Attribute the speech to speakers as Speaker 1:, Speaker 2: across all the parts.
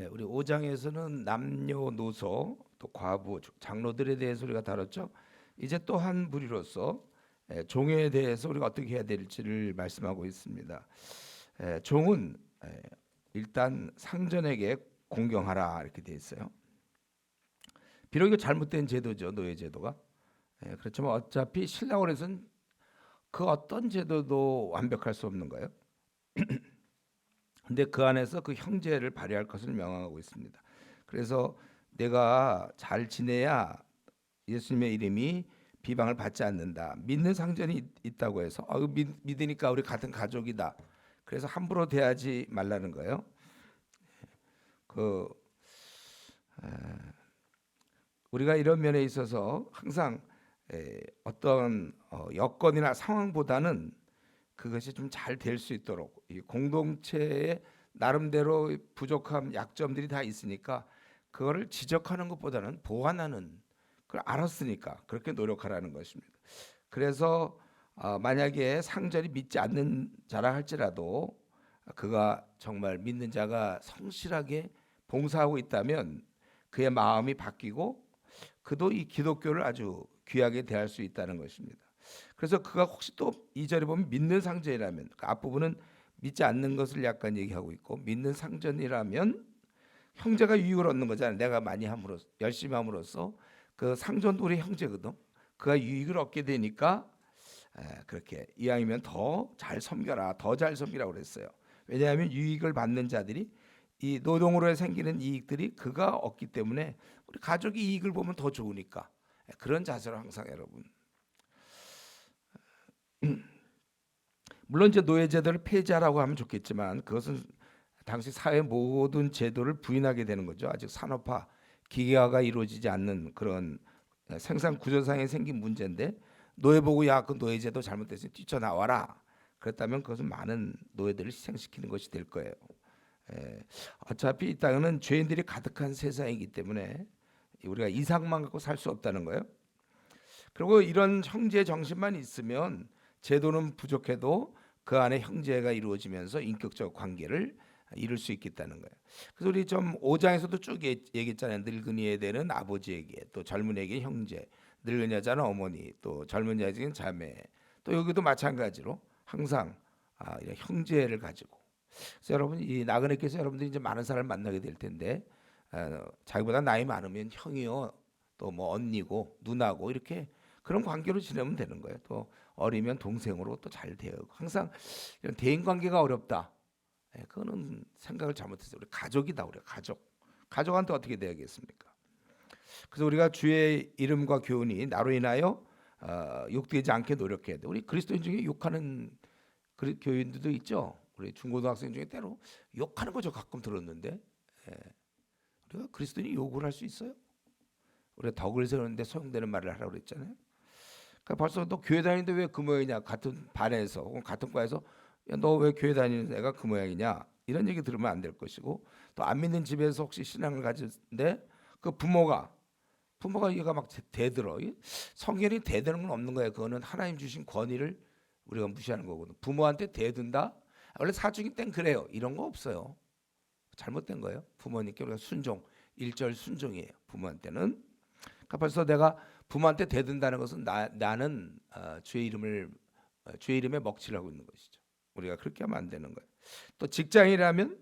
Speaker 1: 우리 5장에서는 남녀노소 또 과부 장로들에 대해서 우리가 다뤘죠. 이제 또 한 무리로서 종에 대해서 우리가 어떻게 해야 될지를 말씀하고 있습니다. 종은 일단 상전에게 공경하라 이렇게 돼 있어요. 비록 이거 잘못된 제도죠, 노예 제도가. 그렇지만 어차피 신랑으로 해서는 그 어떤 제도도 완벽할 수 없는 거예요. 근데 그 안에서 그 형제를 발휘할 것을 명하고 있습니다. 그래서 내가 잘 지내야 예수님의 이름이 비방을 받지 않는다. 믿는 상전이 있다고 해서 믿으니까 우리 같은 가족이다. 그래서 함부로 대하지 말라는 거예요. 그 우리가 이런 면에 있어서 항상 어떤 여건이나 상황보다는 그것이 좀 잘 될 수 있도록 이 공동체의 나름대로 부족함, 약점들이 다 있으니까 그거를 지적하는 것보다는 보완하는 그걸 알았으니까 그렇게 노력하라는 것입니다. 그래서 만약에 상전이 믿지 않는 자라 할지라도 그가 정말 믿는 자가 성실하게 봉사하고 있다면 그의 마음이 바뀌고 그도 이 기독교를 아주 귀하게 대할 수 있다는 것입니다. 그래서 그가 혹시 또 2절에 보면 믿는 상전이라면 그 앞부분은 믿지 않는 것을 약간 얘기하고 있고 믿는 상전이라면 형제가 유익을 얻는 거잖아요. 내가 많이 함으로써 열심히 함으로써 그 상전도 우리 형제거든. 그가 유익을 얻게 되니까 그렇게 이왕이면 더 잘 섬겨라, 더 잘 섬기라고 그랬어요. 왜냐하면 유익을 받는 자들이 이 노동으로 생기는 이익들이 그가 얻기 때문에 우리 가족이 이익을 보면 더 좋으니까 그런 자세로 항상 여러분. 물론 이제 노예 제도를 폐지하라고 하면 좋겠지만 그것은 당시 사회 모든 제도를 부인하게 되는 거죠. 아직 산업화, 기계화가 이루어지지 않는 그런 생산 구조상에 생긴 문제인데 노예 보고 야, 그 노예 제도 잘못됐으니 뛰쳐나와라. 그렇다면 그것은 많은 노예들을 희생시키는 것이 될 거예요. 어차피 이 땅은 죄인들이 가득한 세상이기 때문에 우리가 이상만 갖고 살 수 없다는 거예요. 그리고 이런 형제 정신만 있으면 제도는 부족해도 그 안에 형제가 이루어지면서 인격적 관계를 이룰 수 있겠다는 거예요. 그래서 우리 좀 5장에서도 쭉 얘기했잖아요. 늙은이에 대한 아버지에게, 또 젊은이에게 형제, 늙은 여자는 어머니, 또 젊은 여자에게는 자매, 또 여기도 마찬가지로 항상 이런 형제를 가지고. 그래서 여러분 이 나그네께서 여러분들이 이제 많은 사람을 만나게 될 텐데 자기보다 나이 많으면 형이요, 또 뭐 언니고 누나고 이렇게 그런 관계로 지내면 되는 거예요. 또 어리면 동생으로 또 잘 대하고 항상 이런 대인 관계가 어렵다. 그거는 생각을 잘못했어요. 우리 가족이다, 우리 가족한테 어떻게 대하겠습니까? 그래서 우리가 주의 이름과 교훈이 나로 인하여 욕되지 않게 노력해야 돼. 우리 그리스도인 중에 욕하는 교인들도 있죠. 우리 중고등학생 중에 때로 욕하는 거 저 가끔 들었는데 우리가 그리스도인이 욕을 할 수 있어요? 우리가 덕을 세우는데 소용되는 말을 하라고 그랬잖아요. 그러니까 벌써 너 교회 다니는데 왜 그 모양이냐, 같은 반에서 혹은 같은 과에서 너 왜 교회 다니는 애가 그 모양이냐 이런 얘기 들으면 안 될 것이고, 또 안 믿는 집에서 혹시 신앙을 가지는데 그 부모가 얘가 막 대들어. 성경이 대드는 건 없는 거예요. 그거는 하나님 주신 권위를 우리가 무시하는 거거든. 부모한테 대든다? 원래 사중이 땐 그래요. 이런 거 없어요. 잘못된 거예요. 부모님께 우리가 순종, 일절 순종이에요. 부모한테는. 그러니까 벌써 내가 부모한테 대든다는 것은 나는 주의 이름에 먹칠을 하고 있는 것이죠. 우리가 그렇게 하면 안 되는 거예요. 또 직장이라면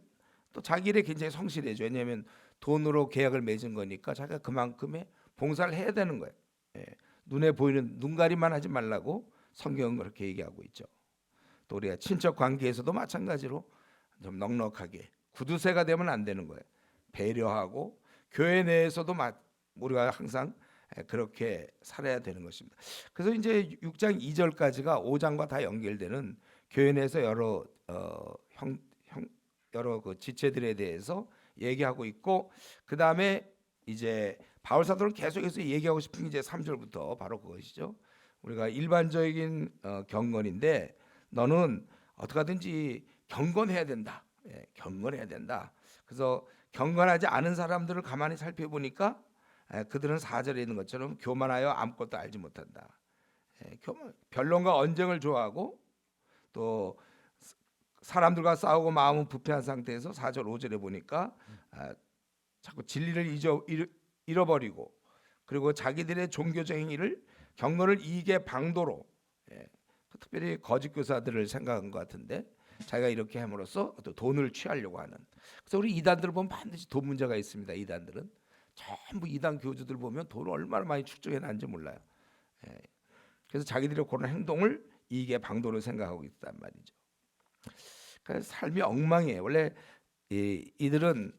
Speaker 1: 또 자기 일에 굉장히 성실해져. 왜냐하면 돈으로 계약을 맺은 거니까 자기가 그만큼의 봉사를 해야 되는 거예요. 눈에 보이는 눈가림만 하지 말라고 성경은 그렇게 얘기하고 있죠. 또 우리가 친척 관계에서도 마찬가지로 좀 넉넉하게 구두쇠가 되면 안 되는 거예요. 배려하고 교회 내에서도 우리가 항상 그렇게 살아야 되는 것입니다. 그래서 이제 6장 2절까지가 5장과 다 연결되는 교회 내에서 여러 그 지체들에 대해서 얘기하고 있고, 그 다음에 이제 바울 사도는 계속해서 얘기하고 싶은 게 이제 3절부터 바로 그것이죠. 우리가 일반적인 경건인데 너는 어떻게 하든지 경건해야 된다. 경건해야 된다. 그래서 경건하지 않은 사람들을 가만히 살펴보니까 그들은 4절에 있는 것처럼 교만하여 아무것도 알지 못한다. 변론과 언쟁을 좋아하고 또 사람들과 싸우고 마음은 부패한 상태에서 4절 5절에 보니까 자꾸 진리를 잃어버리고 그리고 자기들의 종교적 행위를 경건을 이익의 방도로 예, 특별히 거짓 교사들을 생각한 것 같은데 자기가 이렇게 함으로써 또 돈을 취하려고 하는. 그래서 우리 이단들을 보면 반드시 돈 문제가 있습니다. 이단들은 전부 이단 교주들 보면 돈을 얼마나 많이 축적해 놨는지 몰라요. 예, 그래서 자기들의 그런 행동을 이익의 방도로 생각하고 있단 말이죠. 그래서 삶이 엉망이에요. 원래 이들은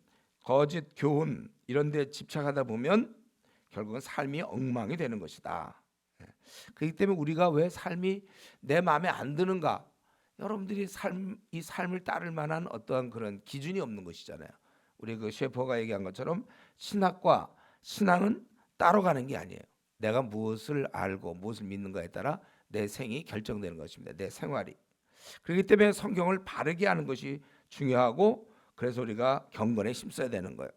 Speaker 1: 거짓 교훈 이런 데 집착하다 보면 결국은 삶이 엉망이 되는 것이다. 그렇기 때문에 우리가 왜 삶이 내 마음에 안 드는가? 여러분들이 이 삶을 따를 만한 어떠한 그런 기준이 없는 것이잖아요. 우리 그 셰퍼가 얘기한 것처럼 신학과 신앙은 따로 가는 게 아니에요. 내가 무엇을 알고 무엇을 믿는가에 따라 내 생이 결정되는 것입니다. 내 생활이. 그렇기 때문에 성경을 바르게 하는 것이 중요하고 그래서 우리가 경건에 힘써야 되는 거예요.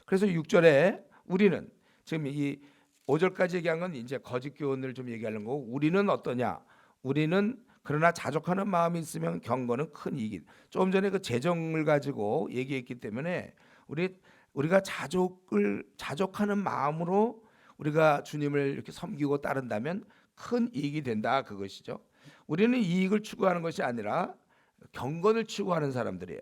Speaker 1: 그래서 6절에 우리는 지금 이 5절까지 얘기한 건 이제 거짓 교훈을 좀 얘기하는 거고 우리는 어떠냐? 우리는 그러나 자족하는 마음이 있으면 경건은 큰 이익이. 조금 전에 그 재정을 가지고 얘기했기 때문에 우리가 자족하는 마음으로 우리가 주님을 이렇게 섬기고 따른다면 큰 이익이 된다 그것이죠. 우리는 이익을 추구하는 것이 아니라 경건을 추구하는 사람들이에요.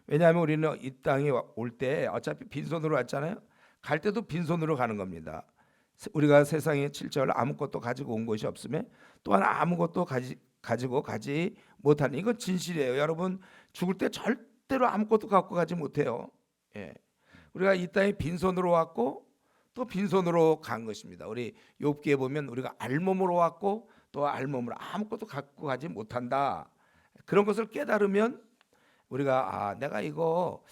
Speaker 1: 왜냐하면 우리는 이 땅에 올 때 어차피 빈손으로 왔잖아요. 갈 때도 빈손으로 가는 겁니다. 우리가 세상에 7절 아무것도 가지고 온 것이 없으면 또한 아무것도 가지고 가지 못하는 이건 진실이에요. 여러분 죽을 때 절대로 아무것도 갖고 가지 못해요. 예. 우리가 이 땅에 빈손으로 왔고 또 빈손으로 간 것입니다. 우리 욥기에 보면 우리가 알몸으로 왔고 또 알몸으로 아무것도 갖고 가지 못한다. 그런 것을 깨달으면 우리가 내가 이거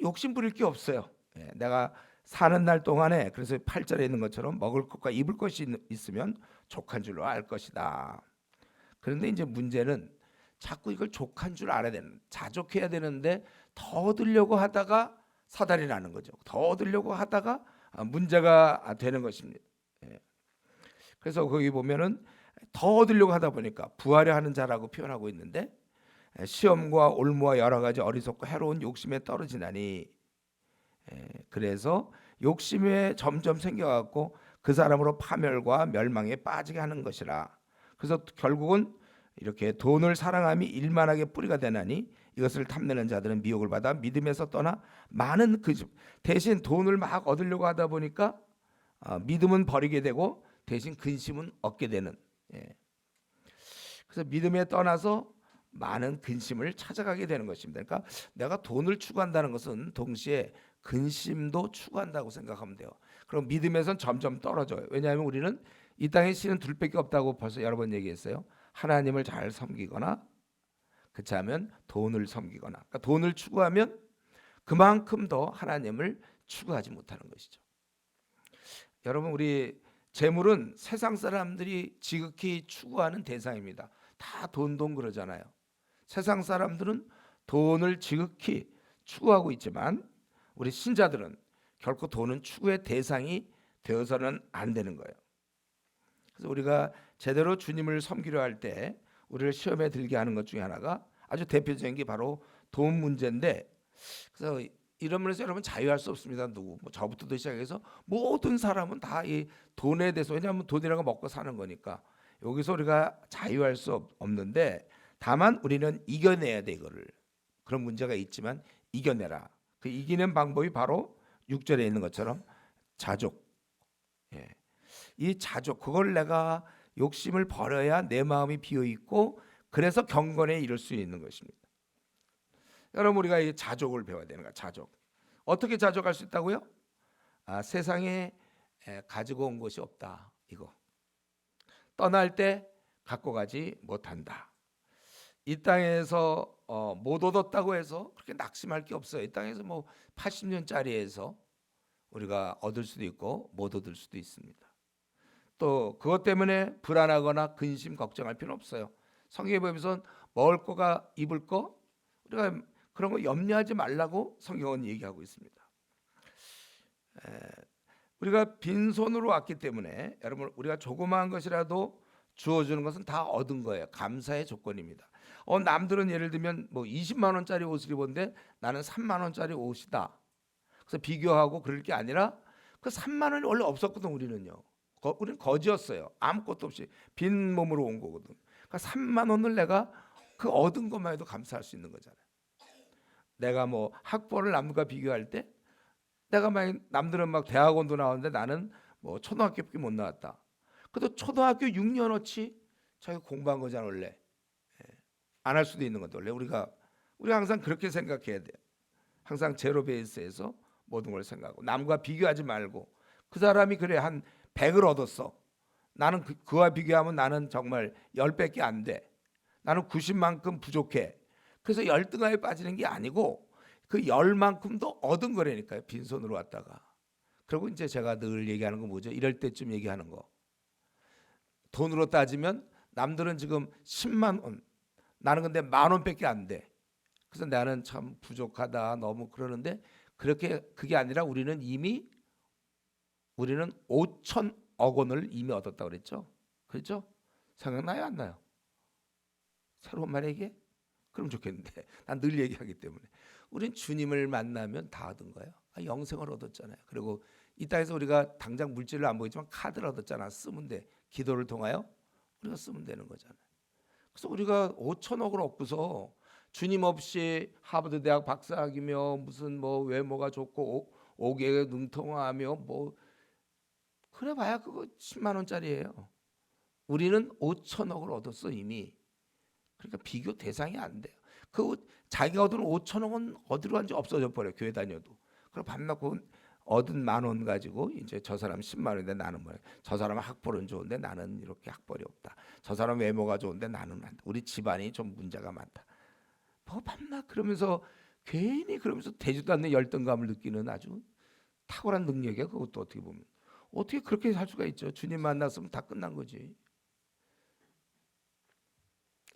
Speaker 1: 욕심 부릴 게 없어요. 예, 내가 사는 날 동안에 그래서 8절에 있는 것처럼 먹을 것과 입을 것이 있으면 족한 줄로 알 것이다. 그런데 이제 문제는 자꾸 이걸 족한 줄 알아야 되는, 자족해야 되는데 더 얻으려고 하다가 사달이 나는 거죠. 더 얻으려고 하다가 문제가 되는 것입니다. 예. 그래서 거기 보면은 더 얻으려고 하다 보니까 부하려 하는 자라고 표현하고 있는데 시험과 올무와 여러 가지 어리석고 해로운 욕심에 떨어지나니 그래서 욕심에 점점 생겨갖고 그 사람으로 파멸과 멸망에 빠지게 하는 것이라. 그래서 결국은 이렇게 돈을 사랑함이 일만하게 뿌리가 되나니 이것을 탐내는 자들은 미혹을 받아 믿음에서 떠나 많은 대신 돈을 막 얻으려고 하다 보니까 믿음은 버리게 되고 대신 근심은 얻게 되는. 그래서 믿음에 떠나서 많은 근심을 찾아가게 되는 것입니다. 그러니까 내가 돈을 추구한다는 것은 동시에 근심도 추구한다고 생각하면 돼요. 그럼 믿음에선 점점 떨어져요. 왜냐하면 우리는 이 땅에 신은 둘밖에 없다고 벌써 여러 번 얘기했어요. 하나님을 잘 섬기거나 그렇지 않으면 돈을 섬기거나. 그러니까 돈을 추구하면 그만큼 더 하나님을 추구하지 못하는 것이죠. 여러분 우리 재물은 세상 사람들이 지극히 추구하는 대상입니다. 다 돈 그러잖아요. 세상 사람들은 돈을 지극히 추구하고 있지만 우리 신자들은 결코 돈은 추구의 대상이 되어서는 안 되는 거예요. 그래서 우리가 제대로 주님을 섬기려 할 때 우리를 시험에 들게 하는 것 중에 하나가 아주 대표적인 게 바로 돈 문제인데 그래서 이런 면에서 여러분 자유할 수 없습니다. 누구 저부터도 시작해서 모든 사람은 다 이 돈에 대해서 왜냐하면 돈이라고 먹고 사는 거니까 여기서 우리가 자유할 수 없는데 다만 우리는 이겨내야 돼 이거를. 그런 문제가 있지만 이겨내라. 그 이기는 방법이 바로 6절에 있는 것처럼 자족. 예. 이 자족 그걸 내가 욕심을 버려야 내 마음이 비어 있고 그래서 경건에 이를 수 있는 것입니다. 여러분 우리가 이 자족을 배워야 되는 거야. 자족. 어떻게 자족할 수 있다고요? 세상에 가지고 온 것이 없다. 이거. 떠날 때 갖고 가지 못한다. 이 땅에서 못 얻었다고 해서 그렇게 낙심할 게 없어요. 이 땅에서 뭐 80년짜리에서 우리가 얻을 수도 있고 못 얻을 수도 있습니다. 또 그것 때문에 불안하거나 근심 걱정할 필요는 없어요. 성경에 보면 먹을 거가 입을 거 우리가 그런 거 염려하지 말라고 성경은 얘기하고 있습니다. 우리가 빈손으로 왔기 때문에 여러분 우리가 조그마한 것이라도 주어주는 것은 다 얻은 거예요. 감사의 조건입니다. 남들은 예를 들면 뭐 20만 원짜리 옷을 입었는데 나는 3만 원짜리 옷이다. 그래서 비교하고 그럴 게 아니라 그 3만 원이 원래 없었거든. 우리는 거지였어요. 아무것도 없이 빈 몸으로 온 거거든. 그러니까 3만 원을 내가 그 얻은 것만 해도 감사할 수 있는 거잖아요. 내가 뭐 학벌을 남들과 비교할 때 내가 막 남들은 막 대학원도 나왔는데 나는 뭐 초등학교밖에 못 나왔다. 그래도 초등학교 6년어치 자기가 공부한 거잖아 원래. 안 할 수도 있는 건데 원래 우리가 항상 그렇게 생각해야 돼요. 항상 제로 베이스에서 모든 걸 생각하고 남과 비교하지 말고 그 사람이 그래 한 100을 얻었어. 나는 그와 비교하면 나는 정말 10배밖에 안 돼. 나는 90만큼 부족해. 그래서 열등감에 빠지는 게 아니고 그 10만큼도 얻은 거라니까요. 빈손으로 왔다가. 그리고 이제 제가 늘 얘기하는 거 뭐죠? 이럴 때쯤 얘기하는 거. 돈으로 따지면 남들은 지금 10만 원, 나는 근데 1만 원밖에 안 돼. 그래서 나는 참 부족하다 너무 그러는데 그게 아니라 우리는 5천억 원을 이미 얻었다고 그랬죠. 그렇죠? 생각나요 안 나요? 새로운 말에게? 그럼 좋겠는데 난 늘 얘기하기 때문에 우린 주님을 만나면 다 얻은 거예요. 영생을 얻었잖아요. 그리고 이 땅에서 우리가 당장 물질을 안 보이지만 카드를 얻었잖아. 쓰면 돼. 기도를 통하여 우리가 쓰면 되는 거잖아요. 그래서 우리가 5천억을 얻고서 주님 없이 하버드 대학 박사학위며 무슨 뭐 외모가 좋고 5개에 능통하며 뭐 그래 봐야 그거 10만 원짜리예요. 우리는 5천억을 얻었어 이미. 그러니까 비교 대상이 안 돼요. 그 자기가 얻은 5천억은 어디로 간지 없어져 버려. 교회 다녀도. 그럼 밤낮 얻은 1만 원 가지고 이제 저 사람 10만 원인데 나는 뭐야? 저 사람은 학벌은 좋은데 나는 이렇게 학벌이 없다. 저 사람 외모가 좋은데 나는 안 돼. 우리 집안이 좀 문제가 많다. 뭐 밤낮 그러면서 괜히 그러면서 되지도 않는 열등감을 느끼는 아주 탁월한 능력이야. 그것도 어떻게 보면 어떻게 그렇게 할 수가 있죠? 주님 만났으면 다 끝난 거지.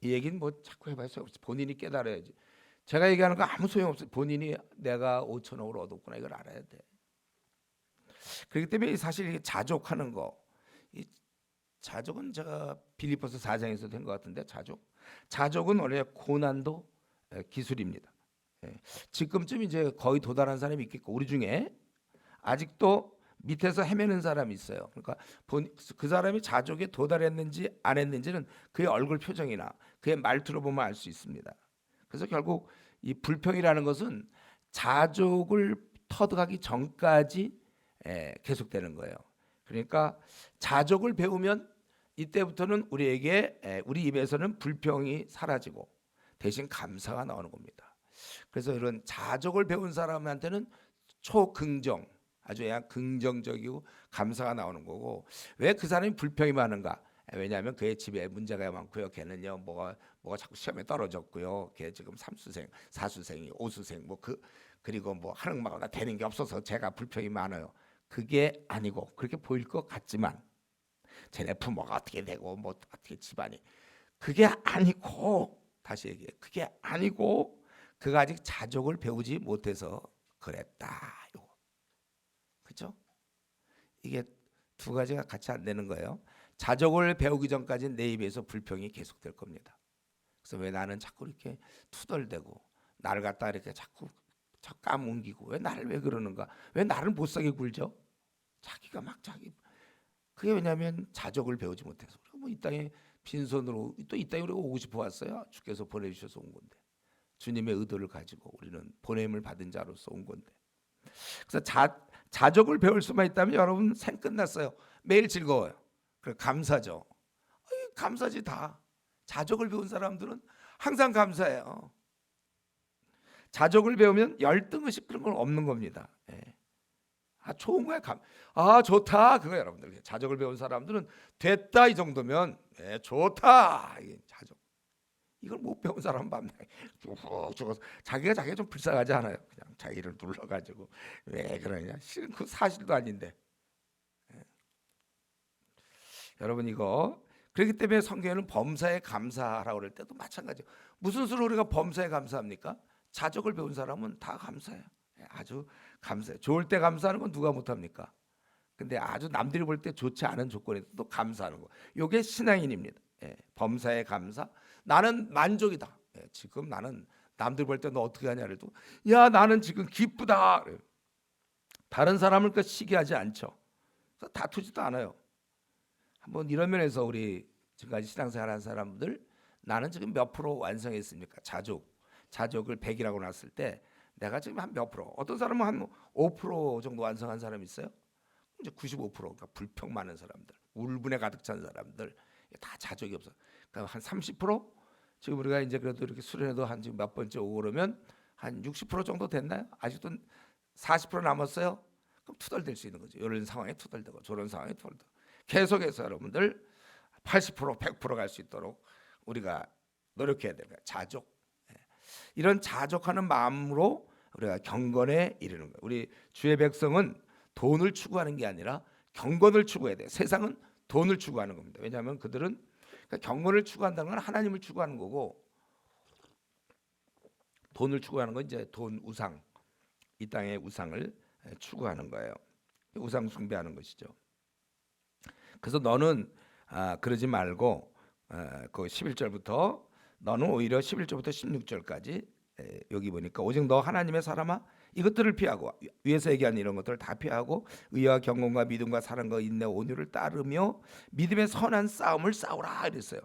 Speaker 1: 이 얘기는 뭐 자꾸 해봐야 소용없어. 본인이 깨달아야지. 제가 얘기하는 거 아무 소용없어요. 본인이 내가 5천억을 얻었구나 이걸 알아야 돼. 그렇기 때문에 사실 자족하는 거, 이 자족은 제가 빌립보서 4장에서도 한 것 같은데 자족은 원래 고난도 기술입니다. 지금쯤 이제 거의 도달한 사람이 있겠고 우리 중에 아직도 밑에서 헤매는 사람이 있어요. 그러니까 그 사람이 자족에 도달했는지 안 했는지는 그의 얼굴 표정이나 그의 말투로 보면 알 수 있습니다. 그래서 결국 이 불평이라는 것은 자족을 터득하기 전까지 계속되는 거예요. 그러니까 자족을 배우면 이때부터는 우리 입에서는 불평이 사라지고 대신 감사가 나오는 겁니다. 그래서 이런 자족을 배운 사람한테는 초긍정, 아주 그냥 긍정적이고 감사가 나오는 거고 왜 그 사람이 불평이 많은가? 왜냐하면 그의 집에 문제가 많고요. 걔는요 뭐가 자꾸 시험에 떨어졌고요. 걔 지금 3수생, 4수생이 5수생 그리고 뭐 하는마다 되는 게 없어서 제가 불평이 많아요. 그게 아니고 그렇게 보일 것 같지만 쟤네 부모가 어떻게 되고 뭐 어떻게 집안이 그게 아니고 다시 얘기해. 그게 아니고 그가 아직 자족을 배우지 못해서 그랬다. 그렇죠? 이게 두 가지가 같이 안 되는 거예요. 자족을 배우기 전까지는 내 입에서 불평이 계속될 겁니다. 그래서 왜 나는 자꾸 이렇게 투덜대고 나를 갖다 이렇게 자꾸 까뭉기고 왜 그러는가? 왜 나를 못 사게 굴죠? 자기가 막 그게 왜냐하면 자족을 배우지 못해서 뭐 이 땅에 빈손으로 또 이 땅에 우리가 오고 싶어 왔어요. 주께서 보내주셔서 온 건데 주님의 의도를 가지고 우리는 보냄을 받은 자로서 온 건데 그래서 자족을 배울 수만 있다면 여러분 생 끝났어요. 매일 즐거워요. 그래 감사죠. 감사지 다. 자족을 배운 사람들은 항상 감사해요. 자족을 배우면 열등의식 그런 건 없는 겁니다. 좋은 거야. 좋다. 그거 여러분들. 자족을 배운 사람들은 됐다 이 정도면 좋다. 이게 자족. 이걸 못 배운 사람은 밤낮 죽어서 자기가 좀 불쌍하지 않아요? 그냥 자기를 눌러가지고 왜 그러냐? 실은 그 사실도 아닌데. 여러분 이거 그렇기 때문에 성경에는 범사에 감사하라고 그럴 때도 마찬가지예요. 무슨 수로 우리가 범사에 감사합니까? 자족을 배운 사람은 다 감사해요. 아주 감사해요. 좋을 때 감사하는 건 누가 못합니까? 근데 아주 남들이 볼 때 좋지 않은 조건에도 감사하는 거. 이게 신앙인입니다. 범사에 감사. 나는 만족이다. 지금 나는 남들 볼 때 너 어떻게 하냐 그래도 야 나는 지금 기쁘다. 다른 사람을 그 시기하지 않죠. 그래서 다투지도 않아요. 한번 이런 면에서 우리 지금까지 신앙생활한 사람들, 나는 지금 몇 프로 완성했습니까? 자족을 100이라고 놨을 때 내가 지금 한 몇 프로, 어떤 사람은 한 5% 정도 완성한 사람이 있어요. 이제 95%, 그러니까 불평 많은 사람들, 울분에 가득 찬 사람들, 다 자족이 없어. 그러니까 한 30%, 지금 우리가 이제 그래도 이렇게 수련회도 한 지금 몇 번째 오고 그러면 한 60% 정도 됐나요? 아직도 40% 남았어요. 그럼 투덜댈 수 있는 거죠. 이런 상황에 투덜대고 저런 상황에 투덜대고 계속해서 여러분들 80% 100% 갈 수 있도록 우리가 노력해야 되는 거예요. 자족. 이런 자족하는 마음으로 우리가 경건에 이르는 거예요. 우리 주의 백성은 돈을 추구하는 게 아니라 경건을 추구해야 돼요. 세상은 돈을 추구하는 겁니다. 왜냐하면 그들은 그러니까 경건을 추구한다는 건 하나님을 추구하는 거고, 돈을 추구하는 건 이제 돈, 우상, 이 땅의 우상을 추구하는 거예요. 우상 숭배하는 것이죠. 그래서 너는 그러지 말고 그 11절부터 너는 오히려 11절부터 16절까지 여기 보니까 오직 너 하나님의 사람아 이것들을 피하고, 위에서 얘기한 이런 것들을 다 피하고 의와 경건과 믿음과 사랑과 인내 온유를 따르며 믿음의 선한 싸움을 싸우라 이랬어요.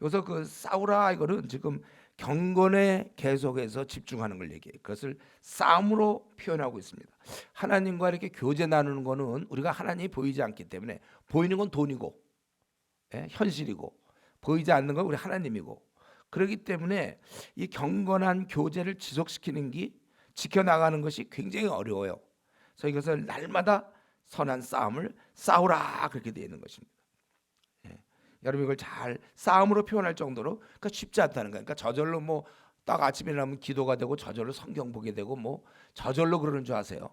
Speaker 1: 여기서 그 싸우라 이거는 지금 경건에 계속해서 집중하는 걸 얘기해요. 그것을 싸움으로 표현하고 있습니다. 하나님과 이렇게 교제 나누는 거는 우리가 하나님이 보이지 않기 때문에, 보이는 건 돈이고 현실이고, 보이지 않는 건 우리 하나님이고, 그렇기 때문에 이 경건한 교제를 지속시키는 게, 지켜나가는 것이 굉장히 어려워요. 그래서 이것을 날마다 선한 싸움을 싸우라 그렇게 되어 있는 것입니다. 여러분 이걸 잘 싸움으로 표현할 정도로 그러니까 쉽지 않다는 거예요. 그러니까 저절로 뭐 딱 아침에 일어나면 기도가 되고 저절로 성경 보게 되고 뭐 저절로 그러는 줄 아세요?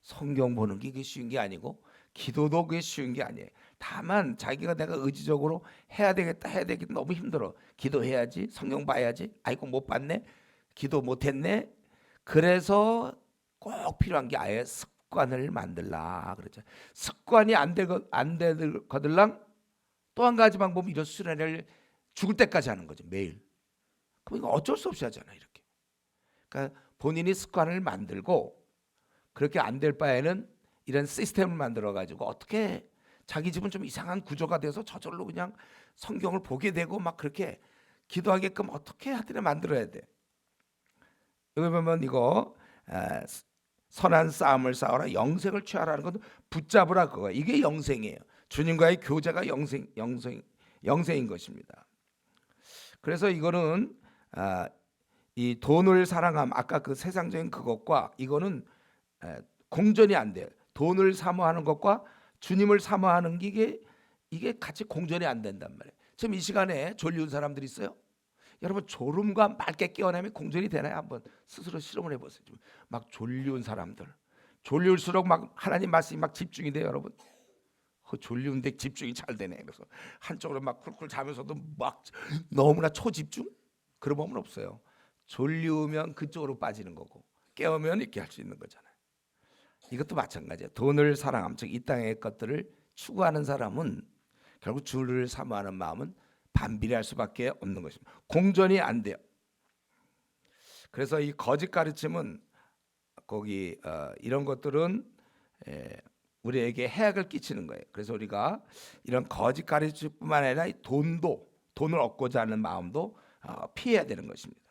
Speaker 1: 성경 보는 게 그게 쉬운 게 아니고 기도도 그게 쉬운 게 아니에요. 다만 자기가 내가 의지적으로 해야 되겠다 너무 힘들어. 기도해야지, 성경 봐야지, 아이고 못 봤네, 기도 못했네. 그래서 꼭 필요한 게 아예 습관을 만들라 그러죠. 습관이 안 되거들랑 또 한 가지 방법은 이런 수련회를 죽을 때까지 하는 거죠. 매일. 그럼 이거 어쩔 수 없이 하잖아 이렇게. 그러니까 본인이 습관을 만들고, 그렇게 안 될 바에는 이런 시스템을 만들어 가지고 어떻게 자기 집은 좀 이상한 구조가 돼서 저절로 그냥 성경을 보게 되고 막 그렇게 기도하게끔 어떻게 하든지 만들어야 돼. 여기 보면 이거 선한 싸움을 싸우라, 영생을 취하라는 것도 붙잡으라 그거. 이게 영생이에요. 주님과의 교제가 영생인 것입니다. 그래서 이거는 이 돈을 사랑함, 아까 그 세상적인 그것과 이거는 공존이 안 돼요. 돈을 사모하는 것과 주님을 사모하는 게 이게 같이 공존이 안 된단 말이에요. 지금 이 시간에 졸리운 사람들이 있어요? 여러분 졸음과 맑게 깨어남이 공존이 되나요? 한번 스스로 실험을 해보세요. 막 졸리운 사람들, 졸리울수록 막 하나님 말씀이 막 집중이 돼요, 여러분. 졸리운데 집중이 잘 되네. 그래서 한쪽으로 막 쿨쿨 자면서도 막 너무나 초집중? 그런 법은 없어요. 졸리우면 그쪽으로 빠지는 거고, 깨우면 이렇게 할 수 있는 거잖아요. 이것도 마찬가지예요. 돈을 사랑함, 즉 이 땅의 것들을 추구하는 사람은 결국 주를 사모하는 마음은 반비례할 수밖에 없는 것입니다. 공존이 안 돼요. 그래서 이 거짓 가르침은 거기 이런 것들은 우리에게 해악을 끼치는 거예요. 그래서 우리가 이런 거짓 가르침뿐만 아니라 돈을 얻고자 하는 마음도 피해야 되는 것입니다.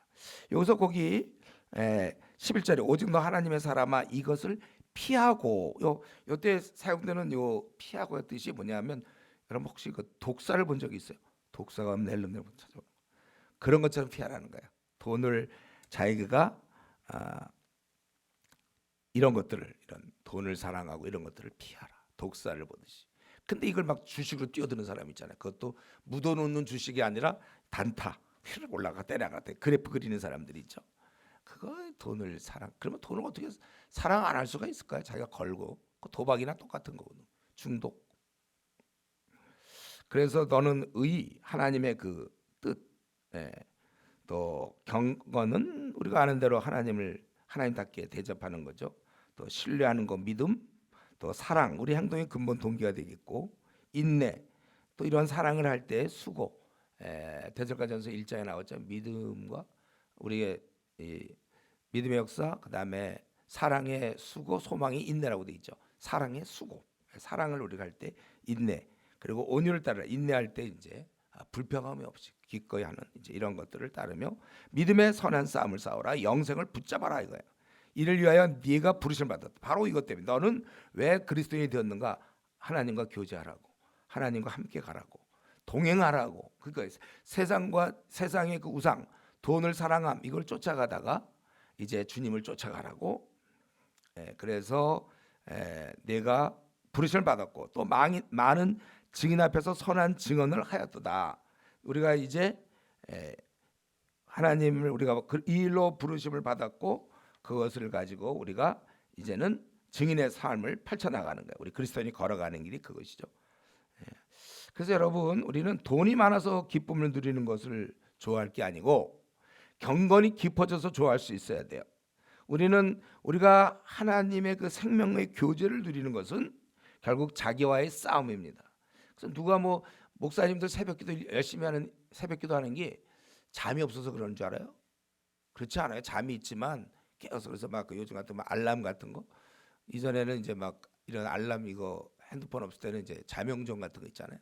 Speaker 1: 여기서 거기 11절에 오직 너 하나님의 사람아 이것을 피하고, 요때 사용되는 요 피하고의 뜻이 뭐냐면, 여러분 혹시 그 독사를 본 적이 있어요? 독사가 낼름낼름 찾아오는 그런 것처럼 피하라는 거예요. 돈을 자기가 이런 것들을, 이런 돈을 사랑하고 이런 것들을 피하라. 독사를 보듯이. 근데 이걸 막 주식으로 뛰어드는 사람 있잖아요. 그것도 묻어놓는 주식이 아니라 단타, 휘르 올라가 때려가 그래프 그리는 사람들이 있죠. 그거 돈을 그러면 돈을 어떻게 사랑 안 할 수가 있을까요? 자기가 걸고. 그 도박이나 똑같은 거거든요. 중독. 그래서 너는 하나님의 그 뜻, 또 경건은 우리가 아는 대로 하나님답게 대접하는 거죠. 또 신뢰하는 거 믿음, 또 사랑, 우리 행동의 근본 동기가 되겠고, 인내, 또 이런 사랑을 할 때 수고. 데살로니가전서 1장에 나왔죠. 믿음과 우리의 이 믿음의 역사, 그다음에 사랑의 수고, 소망이 인내라고 돼 있죠. 사랑의 수고, 사랑을 우리가 할 때 인내, 그리고 온유를 따라 인내할 때 이제 불평함이 없이 기꺼이 하는 이제 이런 것들을 따르며 믿음의 선한 싸움을 싸우라, 영생을 붙잡아라 이거예요. 이를 위하여 네가 부르심을 받았다. 바로 이것 때문에 너는 왜 그리스도인이 되었는가? 하나님과 교제하라고, 하나님과 함께 가라고, 동행하라고. 그러니까 세상과 세상의 그 우상, 돈을 사랑함 이걸 쫓아가다가 이제 주님을 쫓아가라고. 그래서 내가 부르심을 받았고 또 많은 증인 앞에서 선한 증언을 하였도다. 우리가 이제 하나님을 우리가 이 일로 부르심을 받았고 그것을 가지고 우리가 이제는 증인의 삶을 펼쳐나가는 거예요. 우리 그리스도인이 걸어가는 길이 그것이죠. 그래서 여러분, 우리는 돈이 많아서 기쁨을 누리는 것을 좋아할 게 아니고 경건이 깊어져서 좋아할 수 있어야 돼요. 우리가 하나님의 그 생명의 교제를 누리는 것은 결국 자기와의 싸움입니다. 그래서 누가 뭐 목사님들 새벽기도 열심히 하는 새벽기도 하는 게 잠이 없어서 그러는 줄 알아요? 그렇지 않아요. 잠이 있지만 깨어서. 그래서 막 요즘 같은 막 알람 같은 거, 이전에는 이제 막 이런 알람 이거 핸드폰 없을 때는 이제 자명종 같은 거 있잖아요.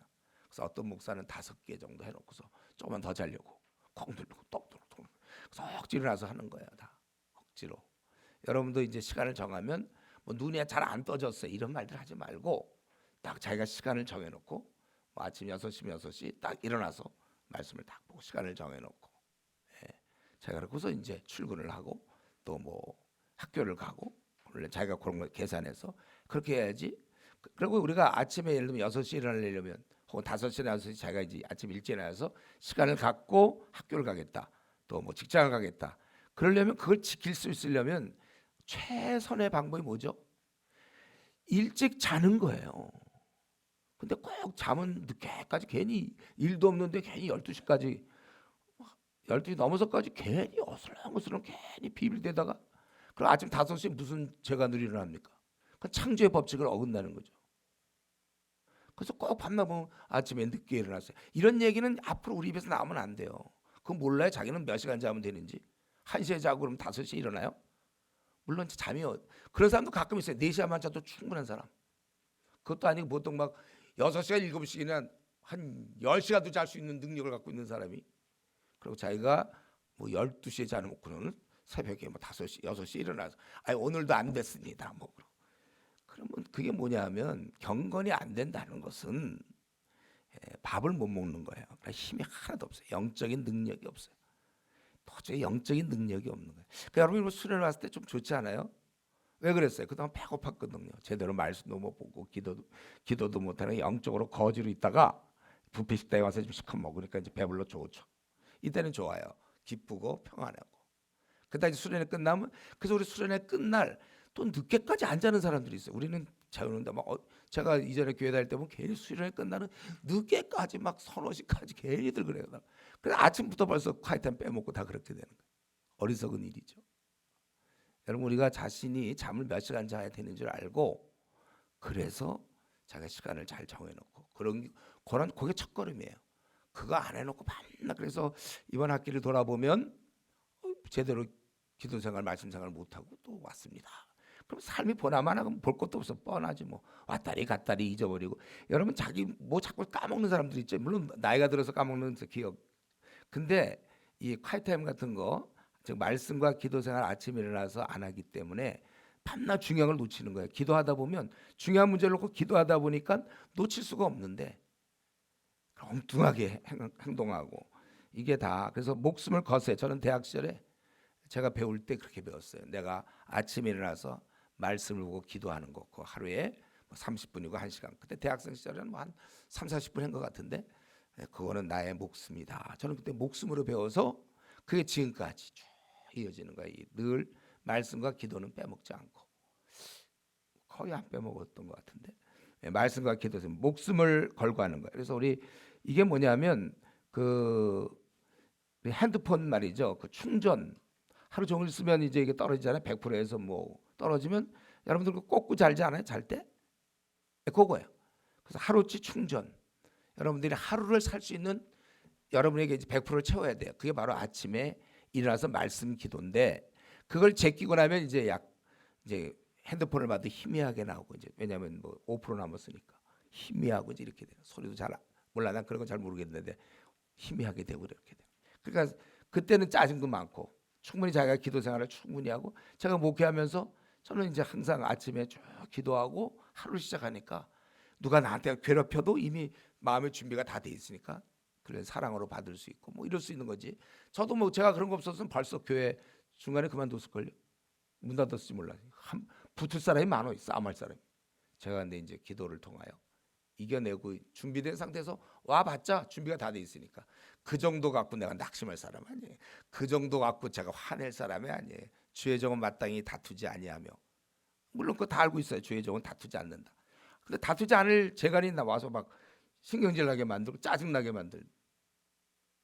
Speaker 1: 그래서 어떤 목사는 5개 정도 해놓고서 조금만 더 자려고 콩 들고 똑 들고 그래서 억지로 나서 하는 거예요. 다 억지로. 여러분도 이제 시간을 정하면 뭐 눈이 잘 안 떠졌어요 이런 말들 하지 말고 딱 자기가 시간을 정해놓고 뭐 아침 6시 딱 일어나서 말씀을 딱 보고 시간을 정해놓고, 자기가 그래서 이제 출근을 하고 또 뭐 학교를 가고, 원래 자기가 그런 거 계산해서 그렇게 해야지. 그리고 우리가 아침에 예를 들면 6시 일어나려면 혹은 5시나 6시 자기가 이제 아침 일찍 일어나서 시간을 갖고 학교를 가겠다, 또 뭐 직장을 가겠다, 그러려면 그걸 지킬 수 있으려면 최선의 방법이 뭐죠? 일찍 자는 거예요. 근데 꼭 잠은 늦게까지 괜히 일도 없는데 괜히 12시 넘어서까지 괜히 어슬렁어슬렁 괜히 비빌대다가 그럼 아침 5시에 무슨 죄가 일어납니까? 그 창조의 법칙을 어긋나는 거죠. 그래서 꼭 밤낮 보면 아침에 늦게 일어났어요. 이런 얘기는 앞으로 우리 입에서 나오면 안 돼요. 그거 몰라요? 자기는 몇 시간 자면 되는지. 1시에 자고 그러면 5시에 일어나요? 물론 잠이 그런 사람도 가끔 있어요. 4시간만 자도 충분한 사람. 그것도 아니고 보통 막 6시간 7시간 한 10시간도 잘 수 있는 능력을 갖고 있는 사람이, 그리고 자기가 뭐 12시에 자는 놓고는 새벽에 뭐 5시 6시 일어나서 오늘도 안 됐습니다 뭐. 그러면 그게 뭐냐 하면 경건이 안 된다는 것은 밥을 못 먹는 거예요. 그러니까 힘이 하나도 없어요. 영적인 능력이 없어요. 도저히 영적인 능력이 없는 거예요. 그러니까 여러분 수련회 왔을 때 좀 좋지 않아요? 왜 그랬어요? 그동안 배고팠거든요. 제대로 말씀도 못 보고 기도도 못하는 영적으로 거지로 있다가 뷔페 식당에 와서 좀 시큼 먹으니까 이제 배불러 좋죠. 이때는 좋아요. 기쁘고 평안하고. 그다음에 수련회 끝나면, 그래서 우리 수련회 끝날 또 늦게까지 안 자는 사람들이 있어요. 우리는 자유는데 막 제가 이전에 교회 다닐 때 보면 괜히 수련회 끝나는 늦게까지 막 3-4시까지 괜히들 그래요. 그래서 아침부터 벌써 콰이트타임 빼먹고 다 그렇게 되는 거예요. 어리석은 일이죠. 여러분, 우리가 자신이 잠을 몇 시간 자야 되는 줄 알고 그래서 자기가 시간을 잘 정해놓고 그런 그게 첫걸음이에요. 그거 안 해놓고 밤낮 그래서 이번 학기를 돌아보면 제대로 기도생활 말씀생활 못하고 또 왔습니다. 그럼 삶이 보나마나 볼 것도 없어. 뻔하지 뭐. 왔다리 갔다리 잊어버리고. 여러분 자기 뭐 자꾸 까먹는 사람들 있죠. 물론 나이가 들어서 까먹는 기억. 근데 이 콰이타임 같은 거, 즉 말씀과 기도생활 아침에 일어나서 안 하기 때문에 밤낮 중요한 걸 놓치는 거예요. 기도하다 보면 중요한 문제를 놓고 기도하다 보니까 놓칠 수가 없는데 엉뚱하게 행동하고 이게 다. 그래서 목숨을 거세요. 저는 대학 시절에 제가 배울 때 그렇게 배웠어요. 내가 아침에 일어나서 말씀을 보고 기도하는 거, 그 하루에 30분이고 1시간. 그때 대학생 시절에는 뭐 한 30-40분 한 것 같은데 그거는 나의 목숨이다. 저는 그때 목숨으로 배워서 그게 지금까지 쭉 이어지는 거예요. 늘 말씀과 기도는 빼먹지 않고, 거의 안 빼먹었던 것 같은데, 말씀과 기도에서 목숨을 걸고 하는 거예요. 그래서 우리 이게 뭐냐면 그 핸드폰 말이죠. 그 충전 하루 종일 쓰면 이제 이게 떨어지잖아요. 100%에서 뭐 떨어지면 여러분들 그 꽂고 잘지 않아요? 잘 때? 그거예요. 그래서 하루치 충전. 여러분들이 하루를 살 수 있는 여러분에게 이제 100%를 채워야 돼요. 그게 바로 아침에 일어나서 말씀 기도인데, 그걸 제끼고 나면 이제 이제 핸드폰을 봐도 희미하게 나오고 이제 왜냐하면 뭐 5% 남았으니까 희미하고 이제 이렇게 돼요. 소리도 잘 몰라 난 그런 건 잘 모르겠는데 희미하게 되고 이렇게 돼요. 그러니까 그때는 짜증도 많고 충분히 자기가 기도 생활을 충분히 하고 제가 목회하면서 저는 이제 항상 아침에 쭉 기도하고 하루 시작하니까 누가 나한테 괴롭혀도 이미 마음의 준비가 다 돼 있으니까 그래 사랑으로 받을 수 있고 뭐 이럴 수 있는 거지. 저도 뭐 제가 그런 거 없었으면 벌써 교회 중간에 그만뒀을 걸요. 문 닫았을지 몰라요. 붙을 사람이 많아요. 싸움할 사람이. 제가 근데 이제 기도를 통하여 이겨내고 준비된 상태에서 와봤자 준비가 다 돼 있으니까 그 정도 갖고 내가 낙심할 사람 아니에요. 그 정도 갖고 제가 화낼 사람이 아니에요. 주의 종은 마땅히 다투지 아니하며 물론 그거 다 알고 있어요. 주의 종은 다투지 않는다. 근데 다투지 않을 재간이 나와서 막 신경질 나게 만들고 짜증 나게 만들.